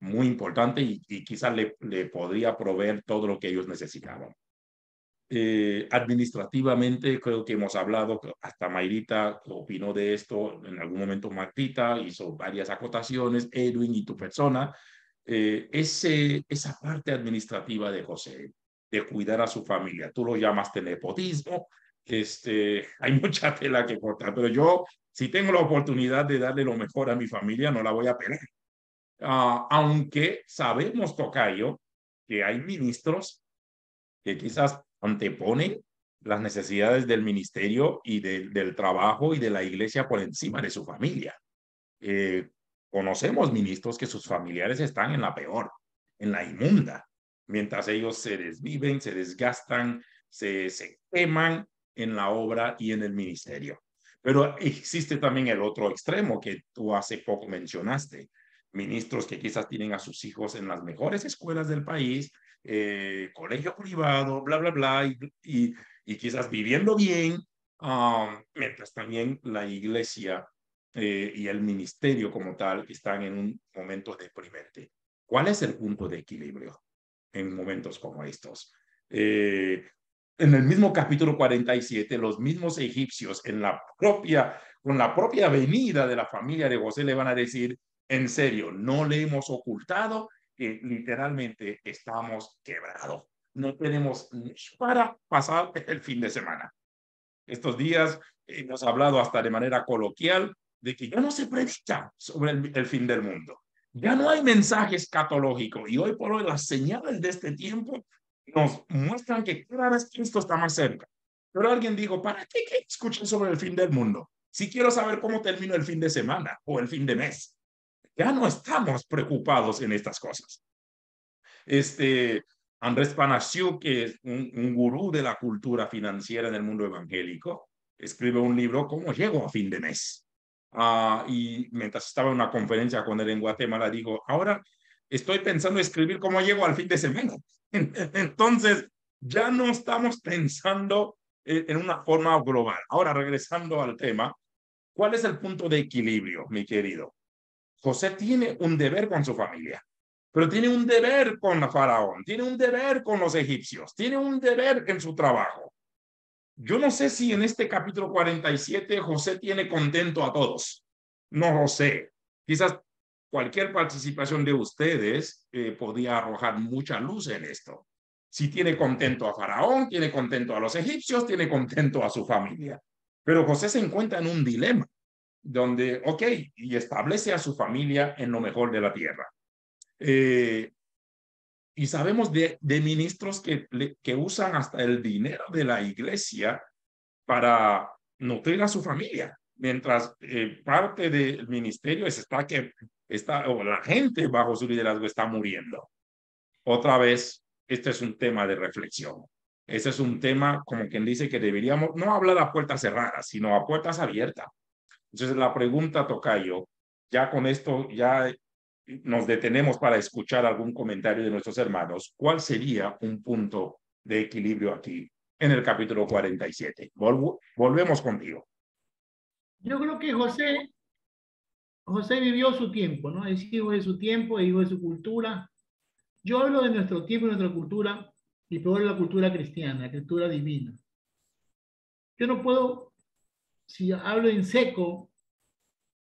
muy importante y quizás le podría proveer todo lo que ellos necesitaban. Administrativamente, creo que hemos hablado, hasta Mayrita opinó de esto, en algún momento Martita hizo varias acotaciones, Edwin y tu persona, esa parte administrativa de José, de cuidar a su familia, tú lo llamas nepotismo, hay mucha tela que cortar, pero yo, si tengo la oportunidad de darle lo mejor a mi familia, no la voy a pelar. Aunque sabemos, tocayo, que hay ministros que quizás anteponen las necesidades del ministerio y del trabajo y de la iglesia por encima de su familia. Eh, Conocemos ministros que sus familiares están en la peor, en la inmunda, mientras ellos se desviven, se desgastan, se queman en la obra y en el ministerio. Pero existe también el otro extremo que tú hace poco mencionaste, ministros que quizás tienen a sus hijos en las mejores escuelas del país, colegio privado, bla, bla, bla, y quizás viviendo bien, mientras también la iglesia y el ministerio como tal están en un momento deprimente. ¿Cuál es el punto de equilibrio en momentos como estos? En el mismo capítulo 47, los mismos egipcios con la propia venida de la familia de José le van a decir, en serio, no le hemos ocultado que literalmente estamos quebrados. No tenemos ni para pasar el fin de semana. Estos días hemos hablado hasta de manera coloquial de que ya no se predica sobre el fin del mundo. Ya no hay mensaje escatológico y hoy por hoy las señales de este tiempo nos muestran que cada vez Cristo está más cerca. Pero alguien dijo, ¿para qué escuchen sobre el fin del mundo? Si quiero saber cómo termino el fin de semana o el fin de mes. Ya no estamos preocupados en estas cosas. Andrés Panasiuk, que es un gurú de la cultura financiera en el mundo evangélico, escribe un libro, ¿Cómo llego a fin de mes? Y mientras estaba en una conferencia con él en Guatemala, digo, ahora estoy pensando en escribir cómo llego al fin de semana. Entonces, ya no estamos pensando en una forma global. Ahora, regresando al tema, ¿cuál es el punto de equilibrio, mi querido? José tiene un deber con su familia, pero tiene un deber con la Faraón, tiene un deber con los egipcios, tiene un deber en su trabajo. Yo no sé si en este capítulo 47 José tiene contento a todos. No lo sé. Quizás cualquier participación de ustedes podía arrojar mucha luz en esto. Si tiene contento a Faraón, tiene contento a los egipcios, tiene contento a su familia. Pero José se encuentra en un dilema donde, ok, y establece a su familia en lo mejor de la tierra. Y sabemos de ministros que usan hasta el dinero de la iglesia para nutrir a su familia, mientras parte del ministerio o la gente bajo su liderazgo está muriendo. Otra vez, este es un tema de reflexión. Ese es un tema, como quien dice, que deberíamos no hablar a puertas cerradas, sino a puertas abiertas. Entonces la pregunta, tocayo, ya con esto, ya nos detenemos para escuchar algún comentario de nuestros hermanos, ¿cuál sería un punto de equilibrio aquí en el capítulo 47? Volvemos contigo. Yo creo que José vivió su tiempo, ¿no? Es hijo de su tiempo, es hijo de su cultura. Yo hablo de nuestro tiempo y nuestra cultura, y peor la cultura cristiana, la cultura divina. Yo no puedo, si hablo en seco,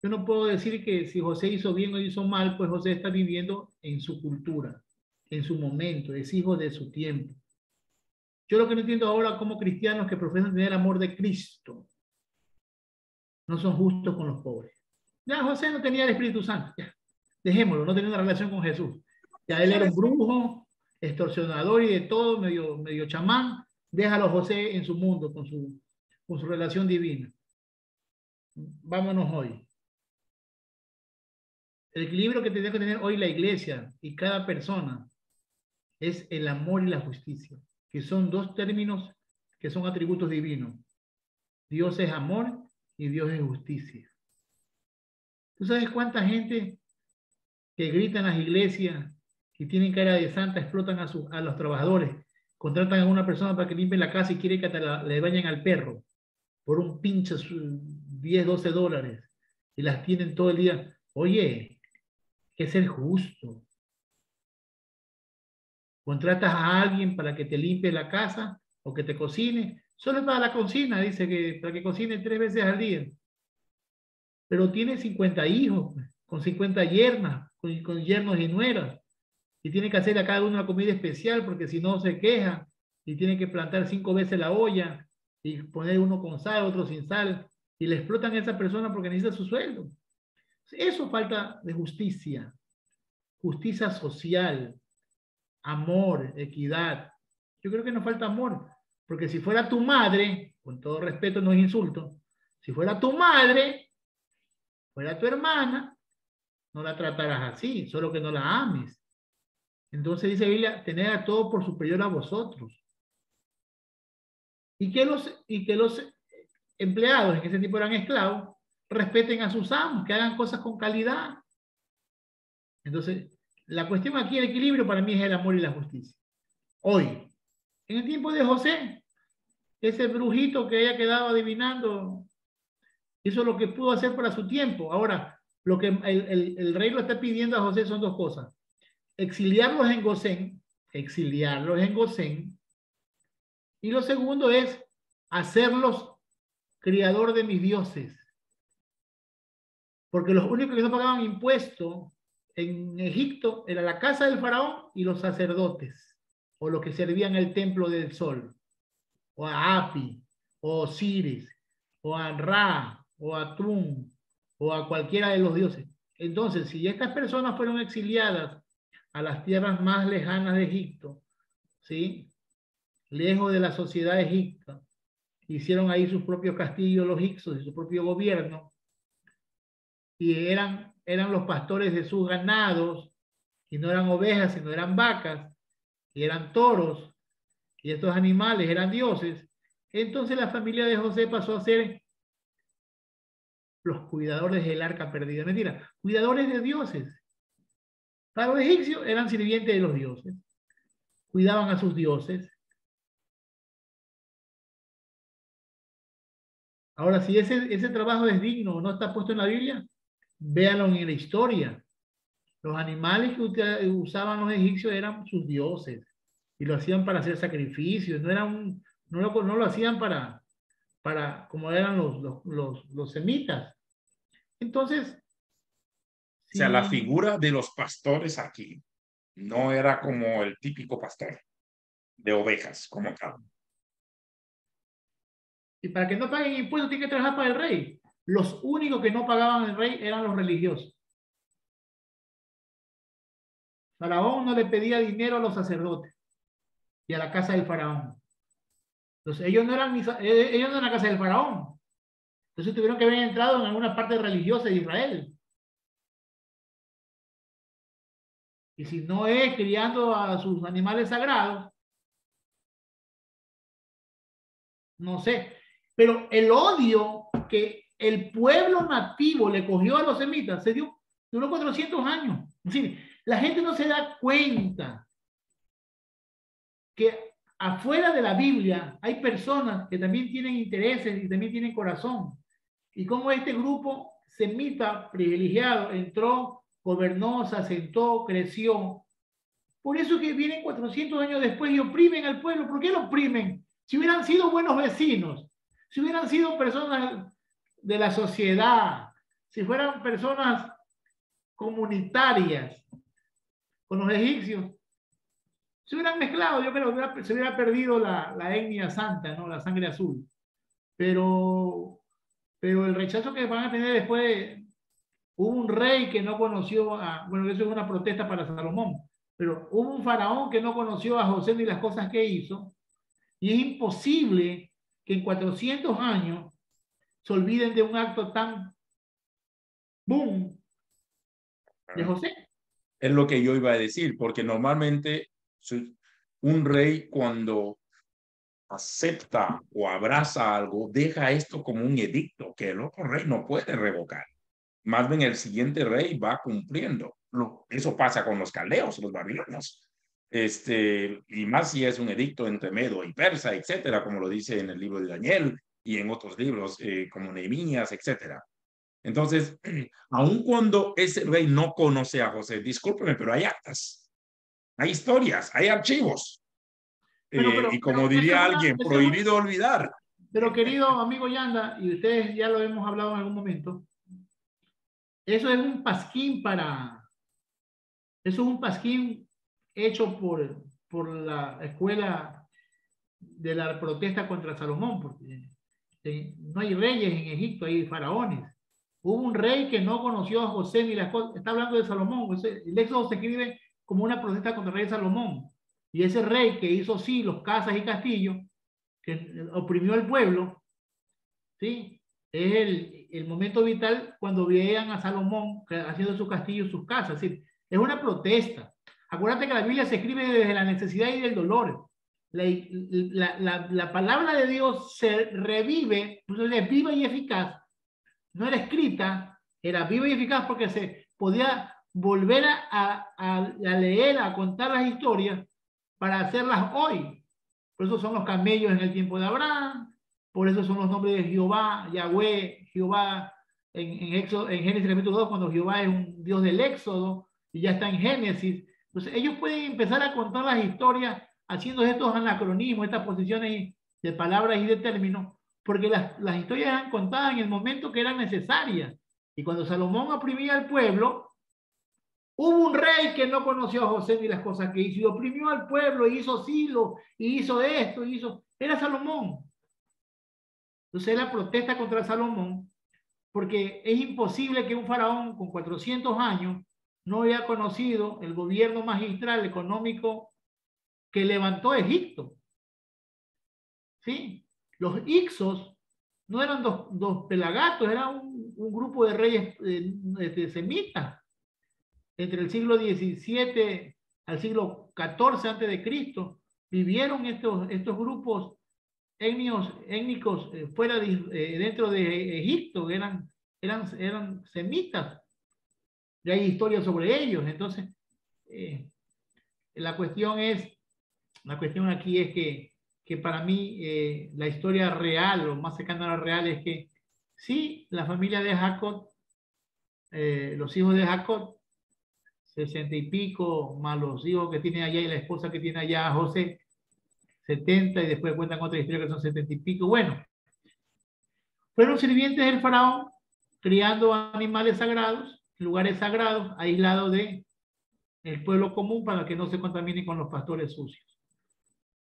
yo no puedo decir que si José hizo bien o hizo mal, pues José está viviendo en su cultura, en su momento, es hijo de su tiempo. Yo lo que no entiendo ahora como cristianos que profesan tener el amor de Cristo, no son justos con los pobres. Ya José no tenía el Espíritu Santo, ya, dejémoslo, no tenía una relación con Jesús. Ya él era un brujo, extorsionador y de todo, medio chamán. Déjalo José en su mundo, con su relación divina. Vámonos hoy. El equilibrio que tiene que tener hoy la iglesia y cada persona es el amor y la justicia, que son dos términos que son atributos divinos. Dios es amor y Dios es justicia. ¿Tú sabes cuánta gente que grita en las iglesias y tienen cara de santa explotan a los trabajadores, contratan a una persona para que limpie la casa y quiere que le bañen al perro por un pinche 10, 12 dólares y las tienen todo el día? Oye, hay que ser justo. Contratas a alguien para que te limpie la casa o que te cocine, solo es para la cocina, dice que para que cocine 3 veces al día. Pero tiene 50 hijos, con 50 yernas, con yernos y nueras, y tiene que hacer a cada uno una comida especial porque si no se queja, y tiene que plantar 5 veces la olla y poner uno con sal, otro sin sal, y le explotan a esa persona porque necesita su sueldo. Eso falta de justicia, justicia social, amor, equidad. Yo creo que nos falta amor, porque si fuera tu madre, con todo respeto no es insulto, si fuera tu madre, fuera tu hermana, no la tratarás así, solo que no la ames. Entonces dice la Biblia, tened a todo por superior a vosotros. Y que los empleados, en ese tiempo eran esclavos, respeten a sus amos, que hagan cosas con calidad. Entonces, la cuestión aquí, el equilibrio para mí es el amor y la justicia. Hoy, en el tiempo de José, ese brujito que haya quedado adivinando, hizo lo que pudo hacer para su tiempo. Ahora, lo que el rey lo está pidiendo a José son dos cosas: exiliarlos en Gosén, y lo segundo es hacerlos criador de mis dioses. Porque los únicos que no pagaban impuestos en Egipto era la casa del faraón y los sacerdotes, o los que servían el templo del sol, o a Api, o Osiris, o a Ra, o a Tun, o a cualquiera de los dioses. Entonces, si estas personas fueron exiliadas a las tierras más lejanas de Egipto, ¿sí?, lejos de la sociedad egipcia, hicieron ahí sus propios castillos los hicsos y su propio gobierno, y eran los pastores de sus ganados, y no eran ovejas, sino eran vacas, y eran toros, y estos animales eran dioses. Entonces la familia de José pasó a ser los cuidadores del arca perdida. Mentira, cuidadores de dioses. Para los egipcios eran sirvientes de los dioses, cuidaban a sus dioses. Ahora, si ese trabajo es digno o no está puesto en la Biblia, véanlo en la historia. Los animales que usaban los egipcios eran sus dioses y lo hacían para hacer sacrificios, no lo hacían para como eran los semitas. Entonces, O sea, la si, figura de los pastores aquí no era como el típico pastor de ovejas, como tal. y para que no paguen impuestos tienen que trabajar para el rey. Los únicos que no pagaban el rey eran los religiosos. Faraón no le pedía dinero a los sacerdotes y a la casa del faraón. Entonces, ellos no eran la casa del faraón. Entonces tuvieron que haber entrado en alguna parte religiosa de Israel. Y si no es criando a sus animales sagrados, no sé. Pero el odio que el pueblo nativo le cogió a los semitas se dio Duró 400 años. Es decir, la gente no se da cuenta que afuera de la Biblia hay personas que también tienen intereses y también tienen corazón. Y como este grupo semita privilegiado entró, gobernó, se asentó, creció. Por eso que vienen 400 años después y oprimen al pueblo. ¿Por qué lo oprimen? Si hubieran sido buenos vecinos, si hubieran sido personas de la sociedad, si fueran personas comunitarias con los egipcios, se hubieran mezclado, yo creo que se hubiera perdido la etnia santa, ¿no? La sangre azul. Pero el rechazo que van a tener después, hubo un rey que no conoció a, bueno, eso es una protesta para Salomón, pero hubo un faraón que no conoció a José ni las cosas que hizo, y es imposible que en 400 años se olviden de un acto tan boom de José. Es lo que yo iba a decir, porque normalmente un rey cuando acepta o abraza algo, deja esto como un edicto que el otro rey no puede revocar. Más bien el siguiente rey va cumpliendo. Eso pasa con los caldeos, los babilonios. Y más si es un edicto entre Medo y Persa, etcétera, como lo dice en el libro de Daniel y en otros libros como Nehemías, etcétera. Entonces, aun cuando ese rey no conoce a José, discúlpeme, pero hay actas, hay historias, hay archivos. Y como diría alguien, prohibido olvidar. Pero querido amigo Yanda, y ustedes ya lo hemos hablado en algún momento, eso es un pasquín eso es un pasquín hecho por la escuela de la protesta contra Salomón, porque no hay reyes en Egipto, hay faraones. Hubo un rey que no conoció a José ni las cosas, está hablando de Salomón, el Éxodo se escribe como una protesta contra el rey Salomón. Y ese rey que hizo sí los casas y castillos, que oprimió al pueblo, ¿sí? Es el momento vital cuando vean a Salomón haciendo su castillo, sus casas. Es decir, es una protesta. Acuérdate que la Biblia se escribe desde la necesidad y del dolor. La palabra de Dios se revive, pues es viva y eficaz. No era escrita, era viva y eficaz porque se podía volver a leer, a contar las historias para hacerlas hoy. Por eso son los camellos en el tiempo de Abraham, por eso son los nombres de Jehová, Yahweh, Jehová en Génesis capítulo 2, cuando Jehová es un Dios del Éxodo y ya está en Génesis. Entonces ellos pueden empezar a contar las historias haciendo estos anacronismos, estas posiciones de palabras y de términos, porque las historias eran contadas en el momento que eran necesarias. Y cuando Salomón oprimía al pueblo, hubo un rey que no conoció a José ni las cosas que hizo y oprimió al pueblo y hizo silo y hizo esto y hizo... Era Salomón. Entonces la protesta contra Salomón porque es imposible que un faraón con 400 años no haya conocido el gobierno magistral económico que levantó Egipto. ¿Sí? Los Ixos no eran dos pelagatos, era un grupo de reyes semitas. Entre el siglo XVII al siglo XIV antes de Cristo, vivieron estos grupos étnicos fuera dentro de Egipto, eran semitas. Y hay historias sobre ellos. Entonces, la cuestión aquí es que para mí la historia real, o más cercana a la real, es que sí, la familia de Jacob, los hijos de Jacob, 60 y pico, más los hijos que tiene allá y la esposa que tiene allá, José, 70, y después cuentan otra historia que son 70 y pico. Bueno, fueron sirvientes del faraón, criando animales sagrados, lugares sagrados, aislados de el pueblo común para que no se contaminen con los pastores sucios.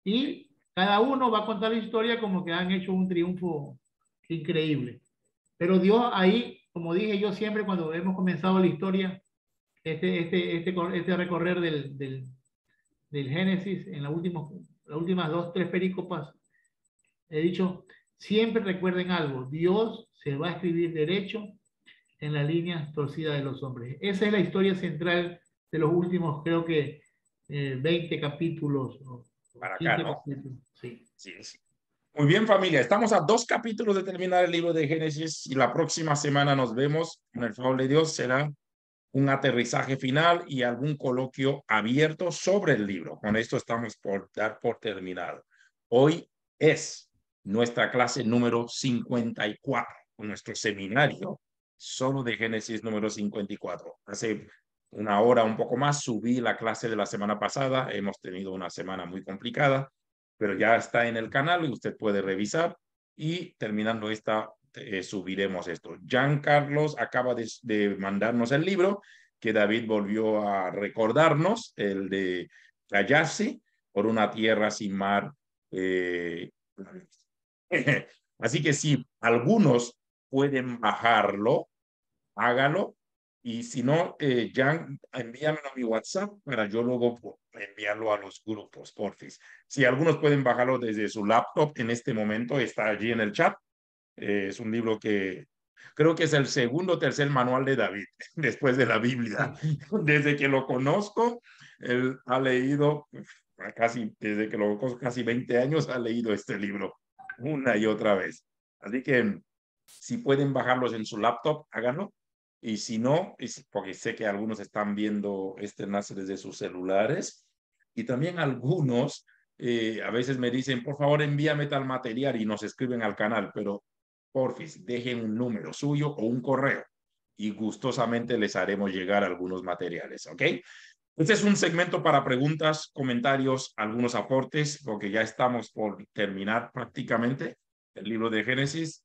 Y cada uno va a contar la historia como que han hecho un triunfo increíble. Pero Dios ahí, como dije yo siempre cuando hemos comenzado la historia, este recorrer del Génesis, en las últimas 2, 3 perícopas, he dicho, siempre recuerden algo, Dios se va a escribir derecho en la línea torcida de los hombres. Esa es la historia central de los últimos, creo que 20 capítulos. Para acá, ¿no? Capítulos. Sí. Sí, sí. Muy bien, familia. Estamos a 2 capítulos de terminar el libro de Génesis y la próxima semana nos vemos. Con el favor de Dios será un aterrizaje final y algún coloquio abierto sobre el libro. Con esto estamos por dar por terminado. Hoy es nuestra clase número 54, nuestro seminario solo de Génesis número 54. Hace una hora, un poco más, subí la clase de la semana pasada. Hemos tenido una semana muy complicada, pero ya está en el canal y usted puede revisar. Y terminando esta, subiremos esto. Jean Carlos acaba de mandarnos el libro que David volvió a recordarnos, el de Callarse por una tierra sin mar. Eh, Así que si algunos pueden bajarlo, hágalo. Y si no, Jan, envíamelo a mi WhatsApp para yo luego enviarlo a los grupos, porfis. Si algunos pueden bajarlo desde su laptop en este momento, está allí en el chat. Es un libro que creo que es el segundo o tercer manual de David, después de la Biblia. Desde que lo conozco, él ha leído, casi, desde que lo conozco, casi 20 años, ha leído este libro una y otra vez. Así que si pueden bajarlos en su laptop, háganlo. Y si no, porque sé que algunos están viendo este enlace desde sus celulares y también algunos a veces me dicen, por favor, envíame tal material y nos escriben al canal, pero porfis, dejen un número suyo o un correo y gustosamente les haremos llegar algunos materiales, ¿ok? Este es un segmento para preguntas, comentarios, algunos aportes, porque ya estamos por terminar prácticamente el libro de Génesis.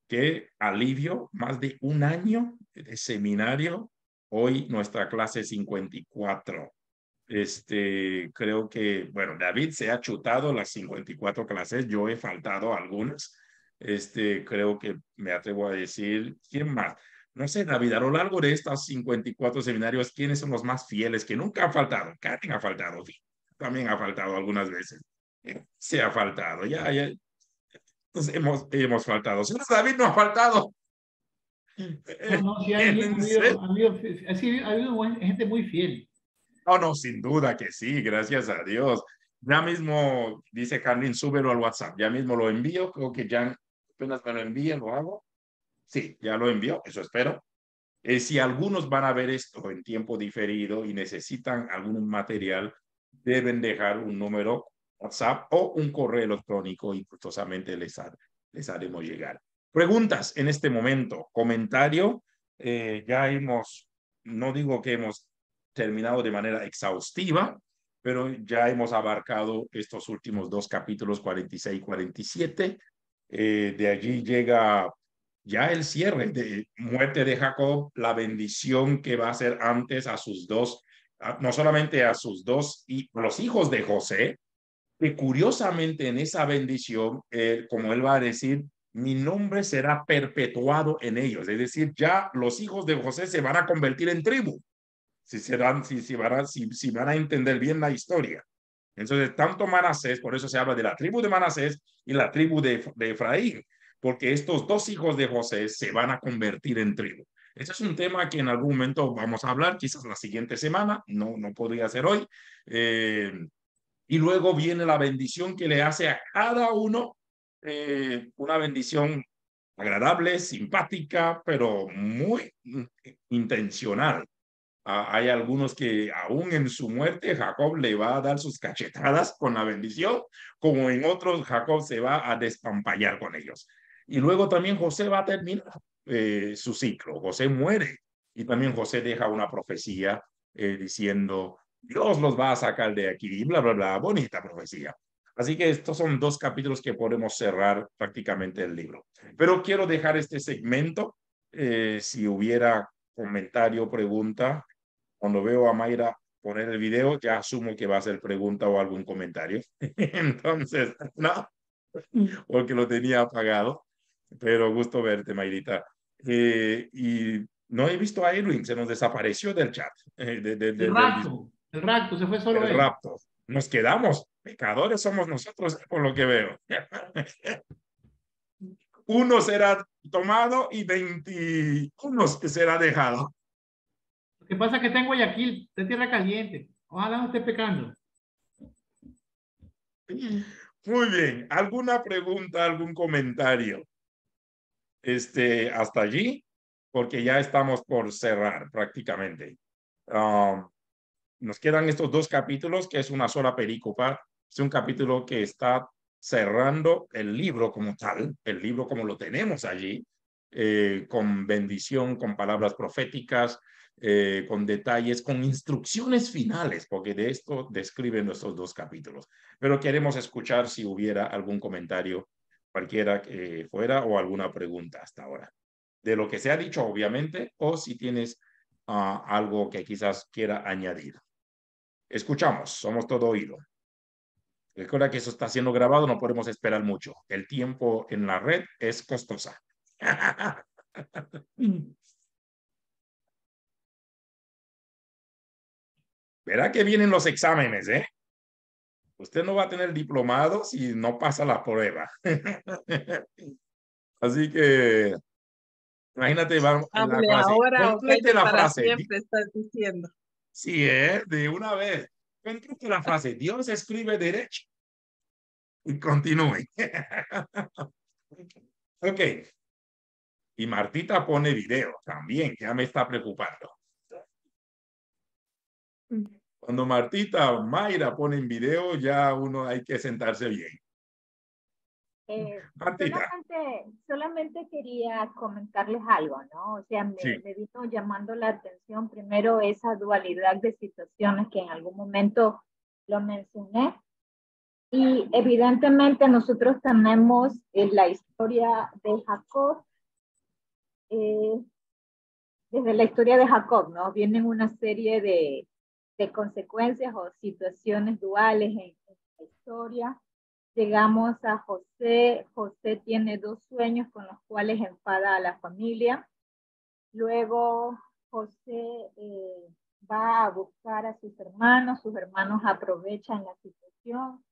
Qué alivio, más de un año de seminario. Hoy nuestra clase 54. Creo que, bueno, David se ha chutado las 54 clases, yo he faltado algunas. Creo que me atrevo a decir, ¿quién más? No sé, David, a lo largo de estas 54 seminarios, ¿quiénes son los más fieles que nunca han faltado? Karen ha faltado, también ha faltado algunas veces. Se ha faltado, ya. Entonces hemos faltado. Si no, David no ha faltado. No, no, sí, ¿En serio? ha habido gente muy fiel. No, no, sin duda que sí, gracias a Dios. Ya mismo, dice Carlin, súbelo al WhatsApp. Ya mismo lo envío, creo que ya apenas me lo envíen, lo hago. Sí, ya lo envió, eso espero. Si algunos van a ver esto en tiempo diferido y necesitan algún material, deben dejar un número WhatsApp o un correo electrónico y gustosamente les haremos llegar. Preguntas en este momento, comentario. Ya hemos, no digo que hemos terminado de manera exhaustiva, pero ya hemos abarcado estos últimos dos capítulos 46 y 47. De allí llega ya el cierre de muerte de Jacob, la bendición que va a hacer antes a sus dos, no solamente a sus dos y a los hijos de José, que curiosamente en esa bendición, como él va a decir, mi nombre será perpetuado en ellos. Es decir, ya los hijos de José se van a convertir en tribu, si van a entender bien la historia. Entonces, tanto Manasés, por eso se habla de la tribu de Manasés y la tribu de Efraín, porque estos dos hijos de José se van a convertir en tribu. Ese es un tema que en algún momento vamos a hablar, quizás la siguiente semana, no podría ser hoy. Y luego viene la bendición que le hace a cada uno, una bendición agradable, simpática, pero muy intencional. Hay algunos que aún en su muerte Jacob le va a dar sus cachetadas con la bendición, como en otros Jacob se va a despampallar con ellos. Y luego también José va a terminar su ciclo. José muere y también José deja una profecía diciendo, Dios los va a sacar de aquí, bla, bla, bla, bonita profecía. Así que estos son dos capítulos que podemos cerrar prácticamente el libro. Pero quiero dejar este segmento. Si hubiera comentario, pregunta, cuando veo a Mayra poner el video, ya asumo que va a ser pregunta o algún comentario. Entonces, no, porque lo tenía apagado, pero gusto verte, Mayrita. Y no he visto a Edwin, se nos desapareció del chat, El rapto, se fue solo del él. rapto. Nos quedamos, pecadores somos nosotros, por lo que veo. Uno será tomado y 21 será dejado. Lo que pasa es que está en Guayaquil, está en tierra caliente. Ojalá no esté pecando. Muy bien. ¿Alguna pregunta, algún comentario? Hasta allí. porque ya estamos por cerrar prácticamente. Nos quedan estos 2 capítulos, que es una sola perícopa. Es un capítulo que está cerrando el libro como tal, el libro como lo tenemos allí, con bendición, con palabras proféticas, con detalles, con instrucciones finales, porque de esto describen nuestros 2 capítulos. Pero queremos escuchar si hubiera algún comentario, cualquiera que fuera, o alguna pregunta hasta ahora. De lo que se ha dicho, obviamente, o si tienes algo que quizás quiera añadir. Escuchamos, somos todo oído. Recuerda que eso está siendo grabado, no podemos esperar mucho. El tiempo en la red es costosa. Verá que vienen los exámenes, ¿eh? Usted no va a tener diplomado si no pasa la prueba. Así que, imagínate, vamos en la Hable clase. ahora o Complete calle la para frase. siempre, estás diciendo. Sí, de una vez. Complete la frase. Dios escribe derecho. Y continúe. Ok. Y Martita pone video también, que ya me está preocupando. Cuando Martita o Mayra ponen video, ya uno hay que sentarse bien. Martita. Solamente quería comentarles algo, ¿no? O sea, Sí. me vino llamando la atención primero esa dualidad de situaciones que en algún momento lo mencioné. Y evidentemente nosotros tenemos la historia de Jacob, desde la historia de Jacob, ¿no? Vienen una serie de consecuencias o situaciones duales en la historia. Llegamos a José. José tiene 2 sueños con los cuales enfada a la familia. Luego José va a buscar a sus hermanos aprovechan la situación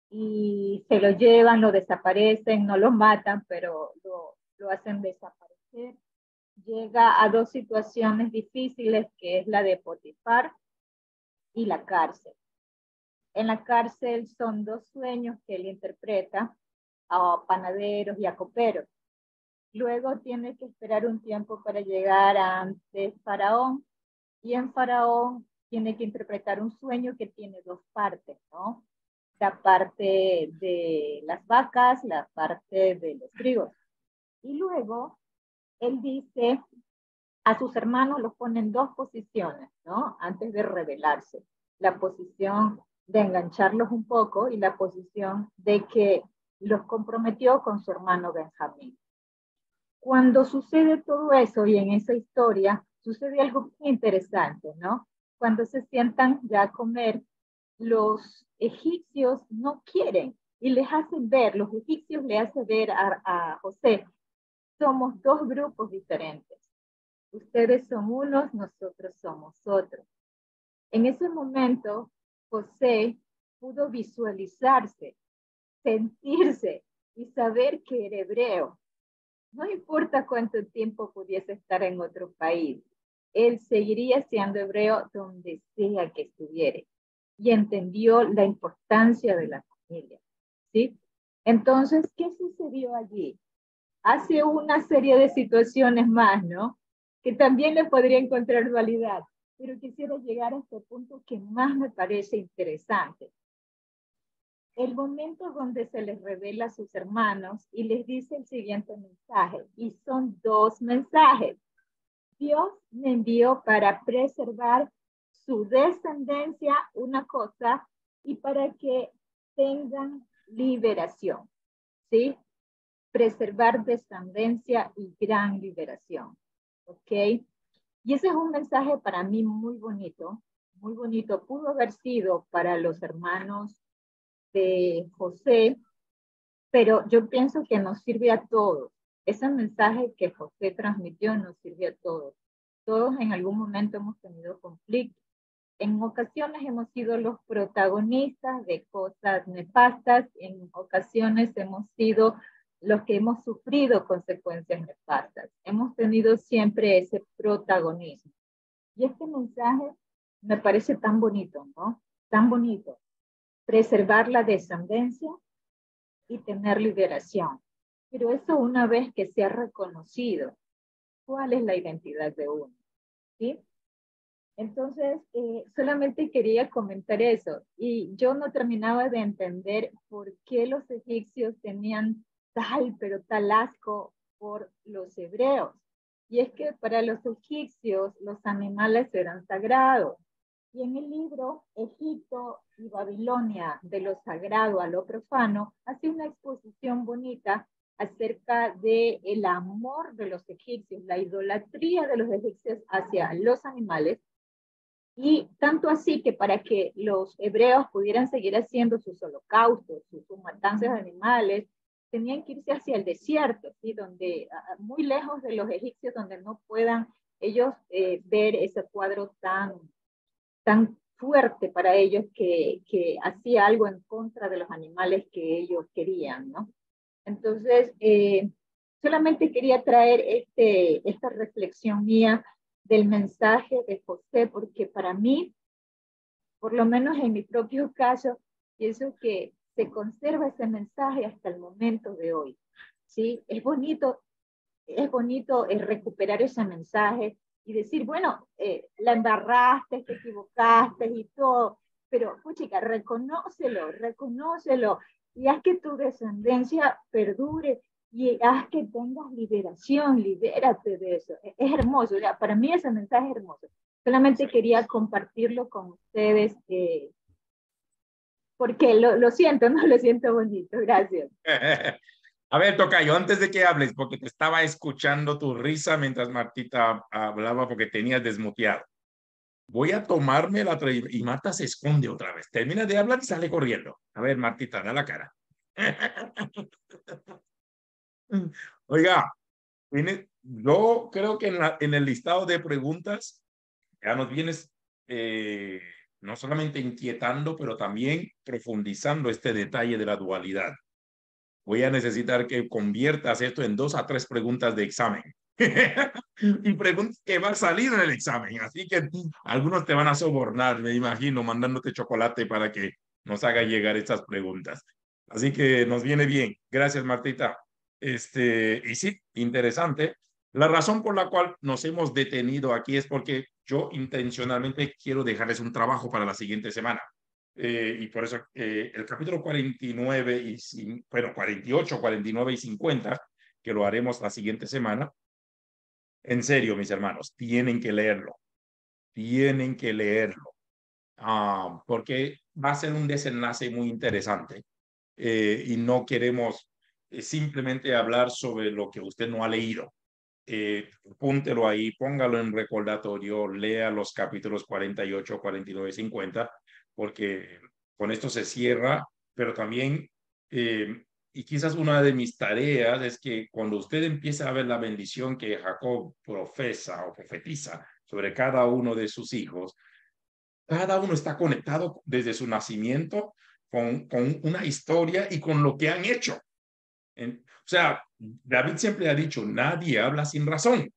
y se lo llevan, lo desaparecen, no lo matan, pero lo hacen desaparecer. Llega a 2 situaciones difíciles, que es la de Potifar y la cárcel. En la cárcel son 2 sueños que él interpreta a panaderos y a coperos. Luego tiene que esperar un tiempo para llegar ante Faraón, y en Faraón tiene que interpretar un sueño que tiene 2 partes, ¿no? La parte de las vacas, la parte de los trigos. Y luego él dice a sus hermanos, los pone en 2 posiciones, ¿no? Antes de rebelarse. La posición de engancharlos un poco y la posición de que los comprometió con su hermano Benjamín. Cuando sucede todo eso y en esa historia sucede algo muy interesante, ¿no? Cuando se sientan ya a comer, los egipcios no quieren y les hacen ver, los egipcios le hacen ver a José, somos 2 grupos diferentes. Ustedes son unos, nosotros somos otros. En ese momento, José pudo visualizarse, sentirse y saber que era hebreo. No importa cuánto tiempo pudiese estar en otro país, él seguiría siendo hebreo donde sea que estuviera. Y entendió la importancia de la familia, ¿sí? Entonces, ¿qué sucedió allí? Hace una serie de situaciones más, ¿no? Que también le podría encontrar dualidad, pero quisiera llegar a este punto que más me parece interesante. El momento donde se les revela a sus hermanos y les dice el siguiente mensaje, y son 2 mensajes. Dios me envió para preservar su descendencia, una cosa, y para que tengan liberación, ¿sí? Preservar descendencia y gran liberación, ¿ok? Y ese es un mensaje para mí muy bonito, muy bonito. Pudo haber sido para los hermanos de José, pero yo pienso que nos sirve a todos. Ese mensaje que José transmitió nos sirve a todos. Todos en algún momento hemos tenido conflictos. En ocasiones hemos sido los protagonistas de cosas nefastas, en ocasiones hemos sido los que hemos sufrido consecuencias nefastas. Hemos tenido siempre ese protagonismo. Y este mensaje me parece tan bonito, ¿no? Tan bonito. Preservar la descendencia y tener liberación. Pero eso una vez que se ha reconocido cuál es la identidad de uno, ¿sí? Entonces, solamente quería comentar eso. Y yo no terminaba de entender por qué los egipcios tenían pero tal asco por los hebreos. Y es que para los egipcios los animales eran sagrados. Y en el libro Egipto y Babilonia, de lo sagrado a lo profano, hace una exposición bonita acerca del amor de los egipcios, la idolatría de los egipcios hacia los animales. Y tanto así que para que los hebreos pudieran seguir haciendo sus holocaustos, sus matanzas de animales, tenían que irse hacia el desierto, ¿sí? Donde, muy lejos de los egipcios, donde no puedan ellos ver ese cuadro tan fuerte para ellos que hacía algo en contra de los animales que ellos querían, ¿no? Entonces, solamente quería traer esta reflexión mía del mensaje de José, porque para mí, por lo menos en mi propio caso, pienso que se conserva ese mensaje hasta el momento de hoy, ¿sí? Es bonito recuperar ese mensaje y decir, bueno, la embarraste, te equivocaste y todo, pero, puchica, reconócelo y haz que tu descendencia perdure y haz que tengas liberación, libérate de eso. Es hermoso, ya, para mí ese mensaje es hermoso. Solamente quería compartirlo con ustedes porque lo siento, no lo siento bonito. Gracias. A ver, tocayo, antes de que hables, porque te estaba escuchando tu risa mientras Martita hablaba porque tenías desmuteado. Voy a tomarme la y Marta se esconde otra vez. Termina de hablar y sale corriendo. A ver, Martita, da la cara. Oiga, yo creo que en el listado de preguntas ya nos vienes no solamente inquietando, pero también profundizando este detalle de la dualidad. Voy a necesitar que conviertas esto en 2 a 3 preguntas de examen. Y preguntas que van a salir en el examen. Así que algunos te van a sobornar, me imagino, mandándote chocolate para que nos haga llegar estas preguntas. Así que nos viene bien. Gracias, Martita. Y sí, interesante. La razón por la cual nos hemos detenido aquí es porque yo intencionalmente quiero dejarles un trabajo para la siguiente semana. Y por eso el capítulo 49 bueno, 48, 49 y 50, que lo haremos la siguiente semana. En serio, mis hermanos, tienen que leerlo. Tienen que leerlo. Porque va a ser un desenlace muy interesante. Y no queremos simplemente hablar sobre lo que usted no ha leído. Púntelo ahí, póngalo en recordatorio, lea los capítulos 48, 49 y 50, porque con esto se cierra, pero también, y quizás una de mis tareas es que cuando usted empiece a ver la bendición que Jacob profesa o profetiza sobre cada uno de sus hijos, cada uno está conectado desde su nacimiento con una historia y con lo que han hecho. O sea, David siempre ha dicho, nadie habla sin razón,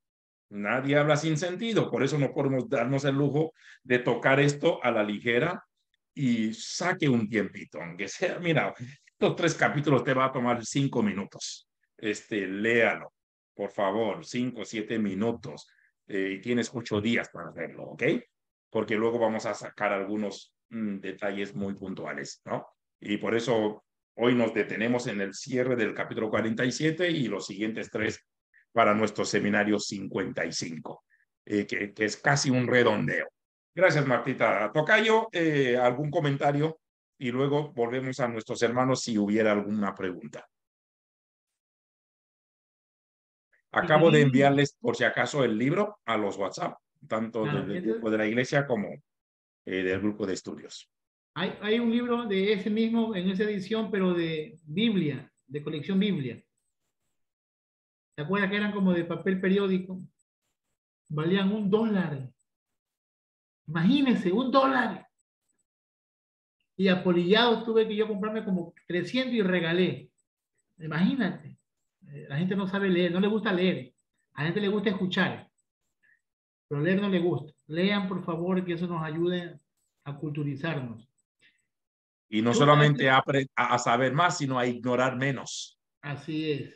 nadie habla sin sentido, por eso no podemos darnos el lujo de tocar esto a la ligera y saque un tiempito, aunque sea, mira, estos 3 capítulos te va a tomar 5 minutos, léalo, por favor, 5, 7 minutos, y tienes 8 días para hacerlo, ¿ok? Porque luego vamos a sacar algunos detalles muy puntuales, ¿no? Y por eso hoy nos detenemos en el cierre del capítulo 47 y los siguientes 3 para nuestro seminario 55, que es casi un redondeo. Gracias, Martita. Tocayo, ¿algún comentario? Y luego volvemos a nuestros hermanos si hubiera alguna pregunta. Acabo de enviarles, por si acaso, el libro a los WhatsApp, tanto del grupo de la iglesia como del grupo de estudios. Hay un libro de ese mismo, en esa edición, pero de Biblia, de colección Biblia. ¿Se acuerdan que eran como de papel periódico? Valían $1. Imagínense, $1. Y apolillado tuve que yo comprarme como 300 y regalé. Imagínate. La gente no sabe leer, no le gusta leer. A la gente le gusta escuchar. Pero leer no le gusta. Lean, por favor, que eso nos ayude a culturizarnos. Y no solamente a saber más, sino a ignorar menos. Así es.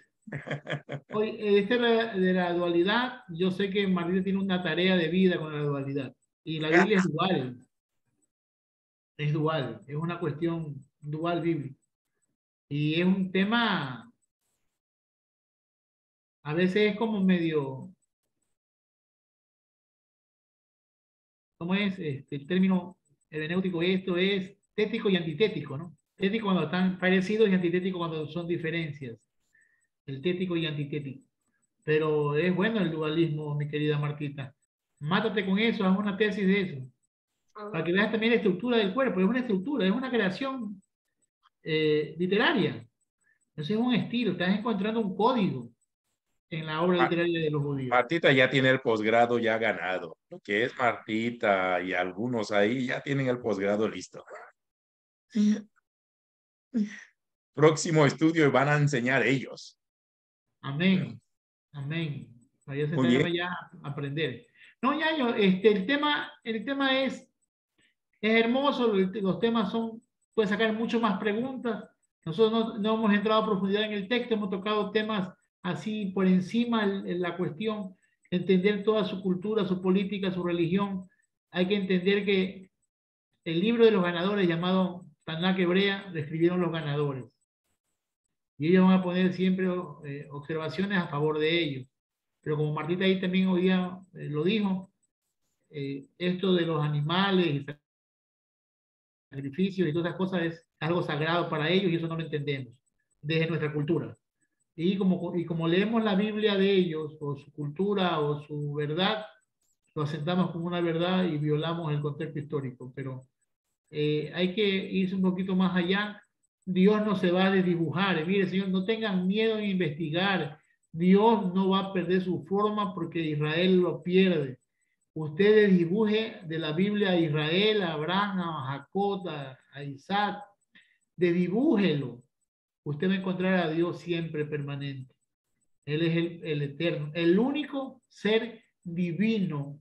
Hoy, de la dualidad, yo sé que Martín tiene una tarea de vida con la dualidad. Y la Biblia es dual, es una cuestión dual bíblica. Y es un tema, a veces es como medio, ¿cómo es el término hermenéutico? Esto es tético y antitético, ¿no? Tético cuando están parecidos y antitético cuando son diferencias. El tético y antitético. Pero es bueno el dualismo, mi querida Martita. Mátate con eso, haz una tesis de eso. Para que veas también la estructura del cuerpo. Es una estructura, es una creación literaria. Entonces es un estilo, estás encontrando un código en la obra Ma- literaria de los judíos. Martita ya tiene el posgrado ya ganado. Lo que es Martita y algunos ahí ya tienen el posgrado listo. Próximo estudio y van a enseñar ellos. Amén, amén. Ellos se Muy están bien. ya a aprender. No, ya yo, el tema es hermoso, los temas son, puede sacar mucho más preguntas. Nosotros no hemos entrado a profundidad en el texto, hemos tocado temas así por encima en la cuestión, entender toda su cultura, su política, su religión. Hay que entender que el libro de los ganadores llamado Tanakh Hebrea lo escribieron los ganadores. Y ellos van a poner siempre observaciones a favor de ellos. Pero como Martita ahí también hoy día lo dijo, esto de los animales y sacrificios y todas esas cosas es algo sagrado para ellos y eso no lo entendemos desde nuestra cultura. Y como leemos la Biblia de ellos, o su cultura, o su verdad, lo asentamos como una verdad y violamos el contexto histórico. Pero hay que irse un poquito más allá. Dios no se va a desdibujar. Mire, Señor, no tengan miedo en investigar. Dios no va a perder su forma porque Israel lo pierde. Usted dibuje de la Biblia a Israel, a Abraham, a Jacob, a Isaac, dibújelo. Usted va a encontrar a Dios siempre permanente. Él es el eterno, el único ser divino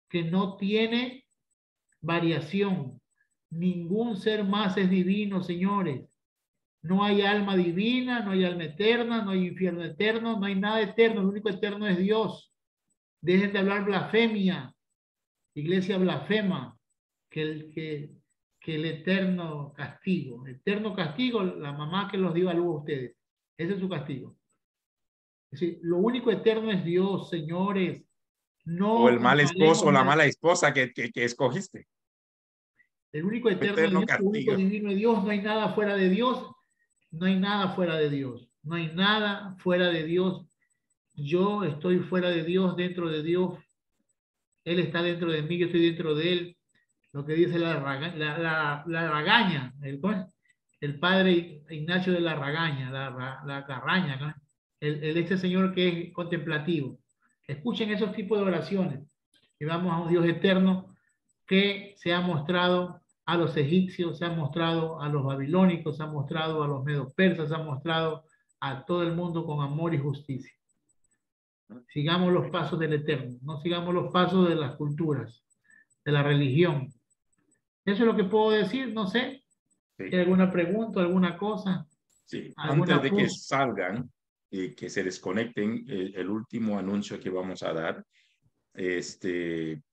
que no tiene variación. Ningún ser más es divino, señores. No hay alma divina, no hay alma eterna, no hay infierno eterno, no hay nada eterno. El único eterno es Dios. Dejen de hablar blasfemia. Iglesia blasfema que el eterno castigo, la mamá que los dio a luz a ustedes. Ese es su castigo. Es decir, lo único eterno es Dios, señores. O el No mal esposo o comparemos la mala esposa que escogiste. el único eterno es Eterno Dios, el único castigo. divino es Dios. No hay nada fuera de Dios. No hay nada fuera de Dios. No hay nada fuera de Dios. Yo estoy fuera de Dios, dentro de Dios. Él está dentro de mí, yo estoy dentro de Él. Lo que dice la Ragaña, el padre Ignacio de la Ragaña, la Carraña, ¿no? Este señor que es contemplativo. Escuchen esos tipos de oraciones y vamos a un Dios eterno que se ha mostrado a los egipcios, se ha mostrado a los babilónicos, se ha mostrado a los medos persas, se ha mostrado a todo el mundo con amor y justicia. Sigamos los pasos del eterno, no sigamos los pasos de las culturas, de la religión. Eso es lo que puedo decir, no sé. Sí, ¿Hay alguna pregunta, alguna cosa? sí. Antes ¿Alguna de que punto? salgan y que se desconecten, el último anuncio que vamos a dar,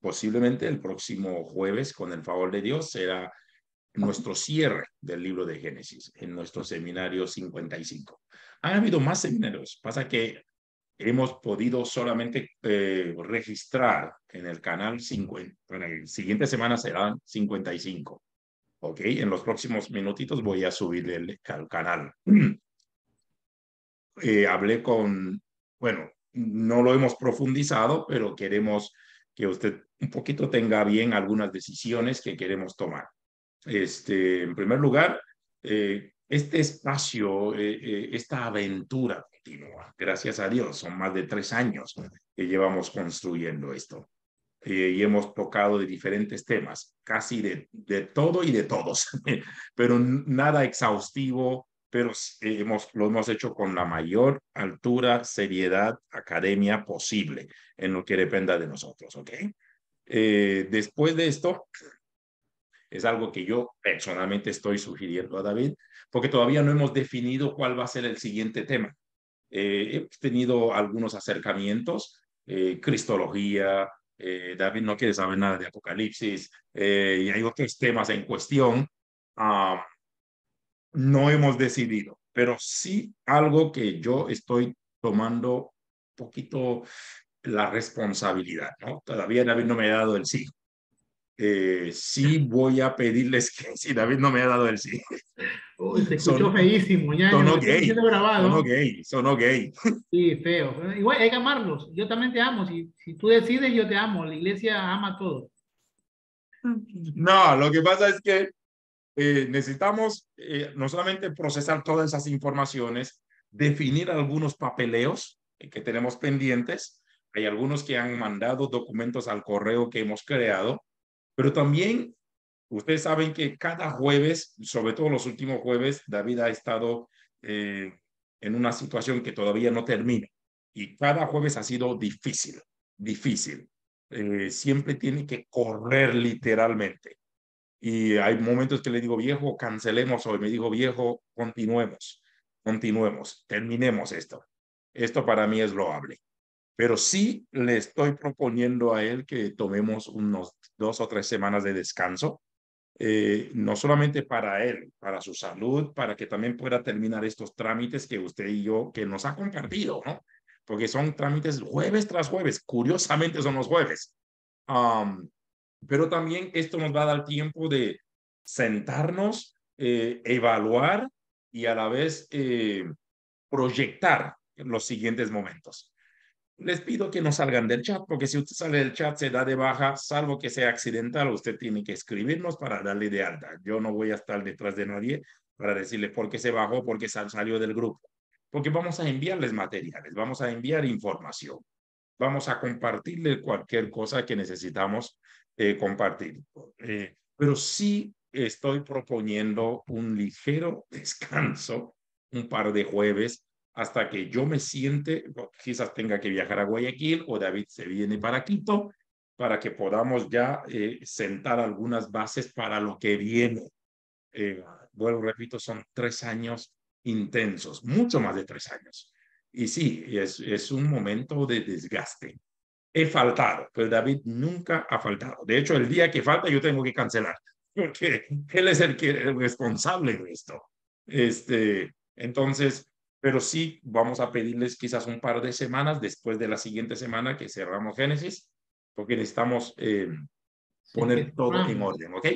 posiblemente el próximo jueves, con el favor de Dios, será nuestro cierre del libro de Génesis en nuestro seminario 55. Han habido más seminarios, pasa que hemos podido solamente registrar en el canal 50, en la siguiente semana serán 55. Ok, en los próximos minutitos voy a subirle al canal. Hablé con, bueno, no lo hemos profundizado, pero queremos que usted un poquito tenga bien algunas decisiones que queremos tomar. En primer lugar, este espacio, esta aventura continua, gracias a Dios, son más de 3 años que llevamos construyendo esto. Y hemos tocado de diferentes temas, casi de todo y de todos, pero nada exhaustivo, pero lo hemos hecho con la mayor altura, seriedad, academia posible en lo que dependa de nosotros, ¿ok? Después de esto, es algo que yo personalmente estoy sugiriendo a David, porque todavía no hemos definido cuál va a ser el siguiente tema. He tenido algunos acercamientos, cristología, David no quiere saber nada de Apocalipsis, y hay otros temas en cuestión. Ah, no hemos decidido, pero sí algo que yo estoy tomando un poquito la responsabilidad, ¿no? Todavía David no me ha dado el sí. Sí voy a pedirles que si David no me ha dado el sí. Uy, se escuchó Son, feísimo, ñaño, sonó porque estamos gay, siendo grabado. sonó gay. Sí, feo. Pero igual hay que amarlos. Yo también te amo. Si tú decides, yo te amo. La iglesia ama a todos. No, lo que pasa es que necesitamos no solamente procesar todas esas informaciones, definir algunos papeleos que tenemos pendientes. Hay algunos que han mandado documentos al correo que hemos creado, pero también ustedes saben que cada jueves, sobre todo los últimos jueves, David ha estado en una situación que todavía no termina. Y cada jueves ha sido difícil, difícil. Siempre tiene que correr literalmente. Y hay momentos que le digo, viejo, cancelemos hoy. Me digo, viejo, continuemos, continuemos, terminemos esto. Esto para mí es loable. Pero sí le estoy proponiendo a él que tomemos unos 2 o 3 semanas de descanso, no solamente para él, para su salud, para que también pueda terminar estos trámites que usted y yo, que nos ha compartido, ¿no? Porque son trámites jueves tras jueves, curiosamente son los jueves. Um, pero también esto nos va a dar tiempo de sentarnos, evaluar y a la vez proyectar los siguientes momentos. Les pido que no salgan del chat, porque si usted sale del chat se da de baja, salvo que sea accidental, usted tiene que escribirnos para darle de alta. Yo no voy a estar detrás de nadie para decirle por qué se bajó, por qué salió del grupo. Porque vamos a enviarles materiales, vamos a enviar información, vamos a compartirle cualquier cosa que necesitamos compartir. Pero sí estoy proponiendo un ligero descanso, un par de jueves, hasta que yo me siente, quizás tenga que viajar a Guayaquil o David se viene para Quito, para que podamos ya sentar algunas bases para lo que viene. Bueno, repito, son 3 años intensos, mucho más de 3 años. Y sí, es un momento de desgaste. He faltado, pero David nunca ha faltado. De hecho, el día que falta yo tengo que cancelar, porque él es el responsable de esto. Entonces, pero sí vamos a pedirles quizás un par de semanas después de la siguiente semana que cerramos Génesis, porque necesitamos Si es que poner todo en cerramos. orden, ¿ok?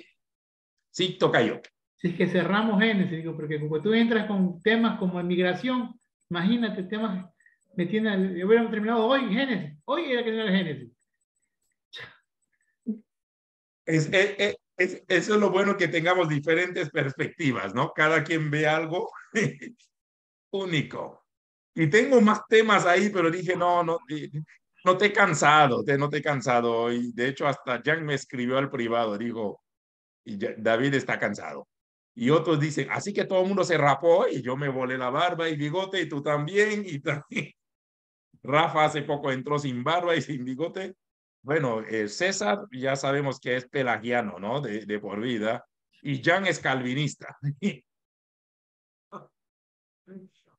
Sí, toca yo. Si es que cerramos Génesis, digo, porque como tú entras con temas como inmigración, imagínate, temas, yo hubiera terminado hoy Génesis. Hoy era que era Génesis. Eso es lo bueno, que tengamos diferentes perspectivas, ¿no? Cada quien ve algo único. Y tengo más temas ahí, pero dije, no, no, no te he cansado, no te he cansado. Y de hecho, hasta Jan me escribió al privado, dijo, David está cansado. Y otros dicen, así que todo el mundo se rapó y yo me volé la barba y bigote y tú también. Y también. Rafa hace poco entró sin barba y sin bigote. Bueno, César ya sabemos que es pelagiano, ¿no? De por vida. Y Jan es calvinista.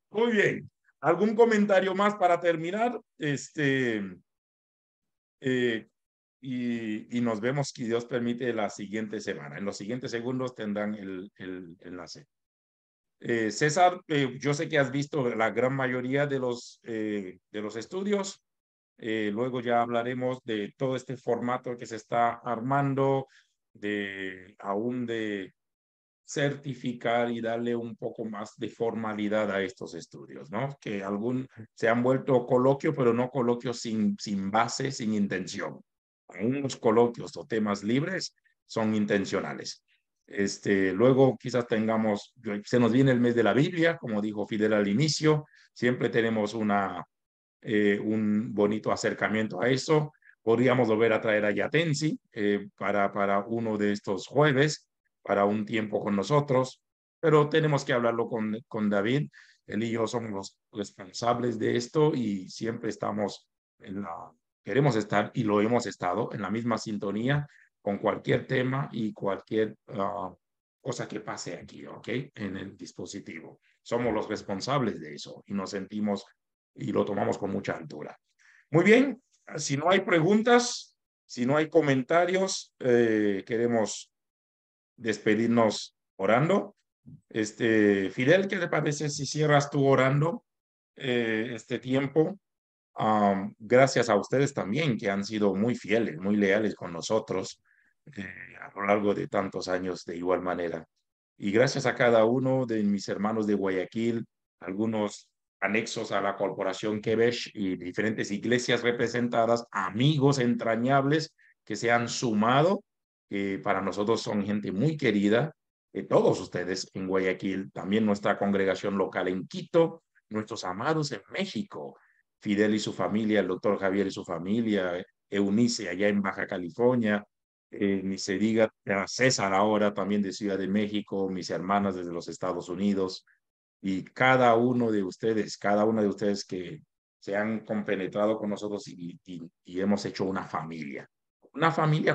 Muy bien. ¿Algún comentario más para terminar? Eh, y nos vemos, si Dios permite, la siguiente semana. En los siguientes segundos tendrán el enlace. César, yo sé que has visto la gran mayoría de los estudios. Luego ya hablaremos de todo este formato que se está armando, aún de certificar y darle un poco más de formalidad a estos estudios, ¿no? Que se han vuelto coloquios, pero no coloquios sin base, sin intención. Algunos coloquios o temas libres son intencionales. Luego quizás se nos viene el mes de la Biblia, como dijo Fidel al inicio, siempre tenemos un bonito acercamiento a eso. Podríamos volver a traer a Yatensi para uno de estos jueves, para un tiempo con nosotros, pero tenemos que hablarlo con David. Él y yo somos los responsables de esto y siempre queremos estar y lo hemos estado en la misma sintonía con cualquier tema y cualquier cosa que pase aquí, ¿ok? En el dispositivo. Somos los responsables de eso y nos sentimos y lo tomamos con mucha altura. Muy bien, si no hay preguntas, si no hay comentarios, queremos despedirnos orando. Fidel, ¿qué te parece si cierras tú orando este tiempo? Gracias a ustedes también, que han sido muy fieles, muy leales con nosotros a lo largo de tantos años de igual manera. Y gracias a cada uno de mis hermanos de Guayaquil, algunos anexos a la Corporación Quevesh y diferentes iglesias representadas, amigos entrañables que se han sumado, que para nosotros son gente muy querida, todos ustedes en Guayaquil, también nuestra congregación local en Quito, nuestros amados en México, Fidel y su familia, el doctor Javier y su familia, Eunice allá en Baja California, ni se diga a César ahora también de Ciudad de México, mis hermanas desde los Estados Unidos y cada una de ustedes que se han compenetrado con nosotros y hemos hecho una familia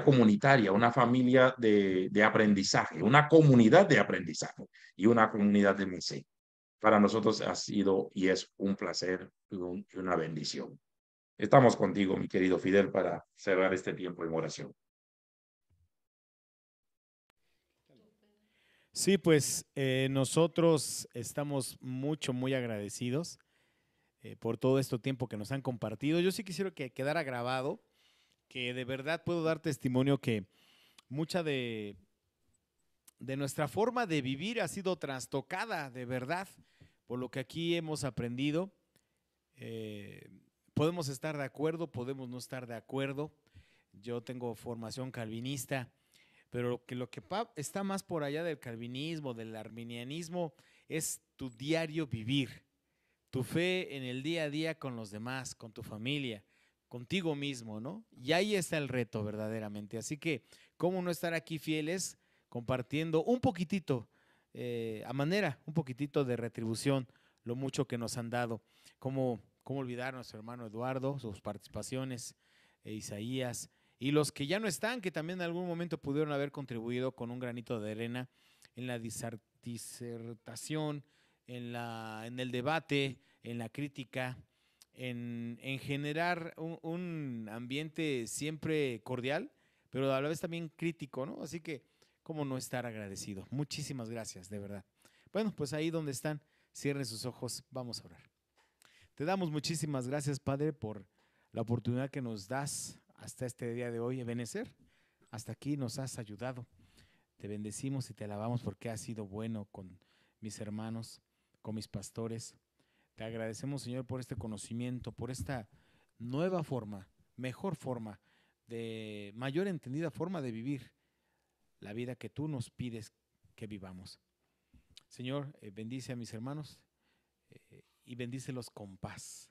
comunitaria, una familia de aprendizaje, una comunidad de aprendizaje y una comunidad de misión. Para nosotros ha sido y es un placer y una bendición. Estamos contigo, mi querido Fidel, para cerrar este tiempo en oración. Sí, pues nosotros estamos muy agradecidos por todo este tiempo que nos han compartido. Yo sí quisiera que quedara grabado, que de verdad puedo dar testimonio que mucha de nuestra forma de vivir ha sido trastocada, de verdad, por lo que aquí hemos aprendido. Podemos estar de acuerdo, podemos no estar de acuerdo. Yo tengo formación calvinista, pero lo que está más por allá del calvinismo, del arminianismo, es tu diario vivir, tu fe en el día a día con los demás, con tu familia, contigo mismo, ¿no? Y ahí está el reto verdaderamente. Así que, ¿cómo no estar aquí fieles compartiendo un poquitito, un poquitito de retribución, lo mucho que nos han dado? ¿Cómo olvidar a nuestro hermano Eduardo, sus participaciones, Isaías, y los que ya no están, que también en algún momento pudieron haber contribuido con un granito de arena en la disertación, en el debate, en la crítica, en generar un ambiente siempre cordial, pero a la vez también crítico, ¿no? Así que, ¿cómo no estar agradecido? Muchísimas gracias, de verdad. Bueno, pues ahí donde están, cierren sus ojos, vamos a orar. Te damos muchísimas gracias, Padre, por la oportunidad que nos das hasta este día de hoy, Ebenezer. Hasta aquí nos has ayudado. Te bendecimos y te alabamos porque has sido bueno con mis hermanos, con mis pastores. Te agradecemos, Señor, por este conocimiento, por esta nueva forma, mejor forma, de mayor entendida forma de vivir la vida que tú nos pides que vivamos. Señor, bendice a mis hermanos y bendícelos con paz.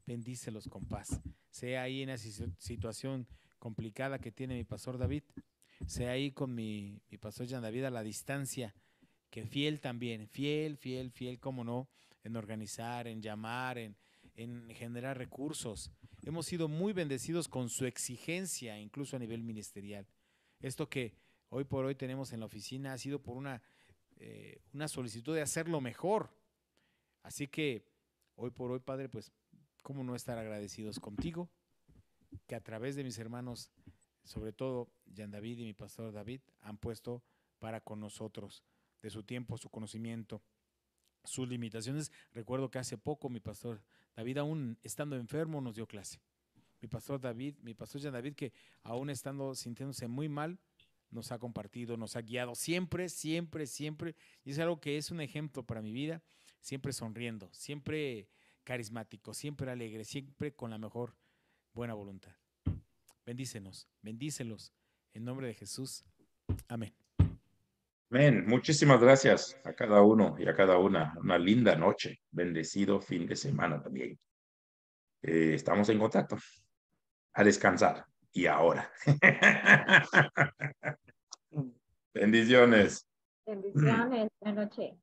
Bendícelos con paz. Sea ahí en esa situación complicada que tiene mi pastor David, sea ahí con mi pastor Jean David a la distancia, que fiel también, fiel, cómo no, en organizar, en llamar, en generar recursos. Hemos sido muy bendecidos con su exigencia, incluso a nivel ministerial. Esto que hoy por hoy tenemos en la oficina ha sido por una solicitud de hacerlo mejor. Así que hoy por hoy, Padre, pues, ¿cómo no estar agradecidos contigo? Que a través de mis hermanos, sobre todo Jean David y mi pastor David, han puesto para con nosotros de su tiempo, su conocimiento, sus limitaciones. Recuerdo que hace poco mi pastor David, aún estando enfermo, nos dio clase. Mi pastor Jean David, que aún estando sintiéndose muy mal, nos ha compartido, nos ha guiado siempre, y es algo que es un ejemplo para mi vida, siempre sonriendo, siempre carismático, siempre alegre, siempre con la mejor buena voluntad. Bendícenos, bendícelos, en nombre de Jesús. Amén. Amén. Muchísimas gracias a cada uno y a cada una. Una linda noche. Bendecido fin de semana también. Estamos en contacto. A descansar. Y ahora. Bendiciones. Bendiciones. Buenas noches.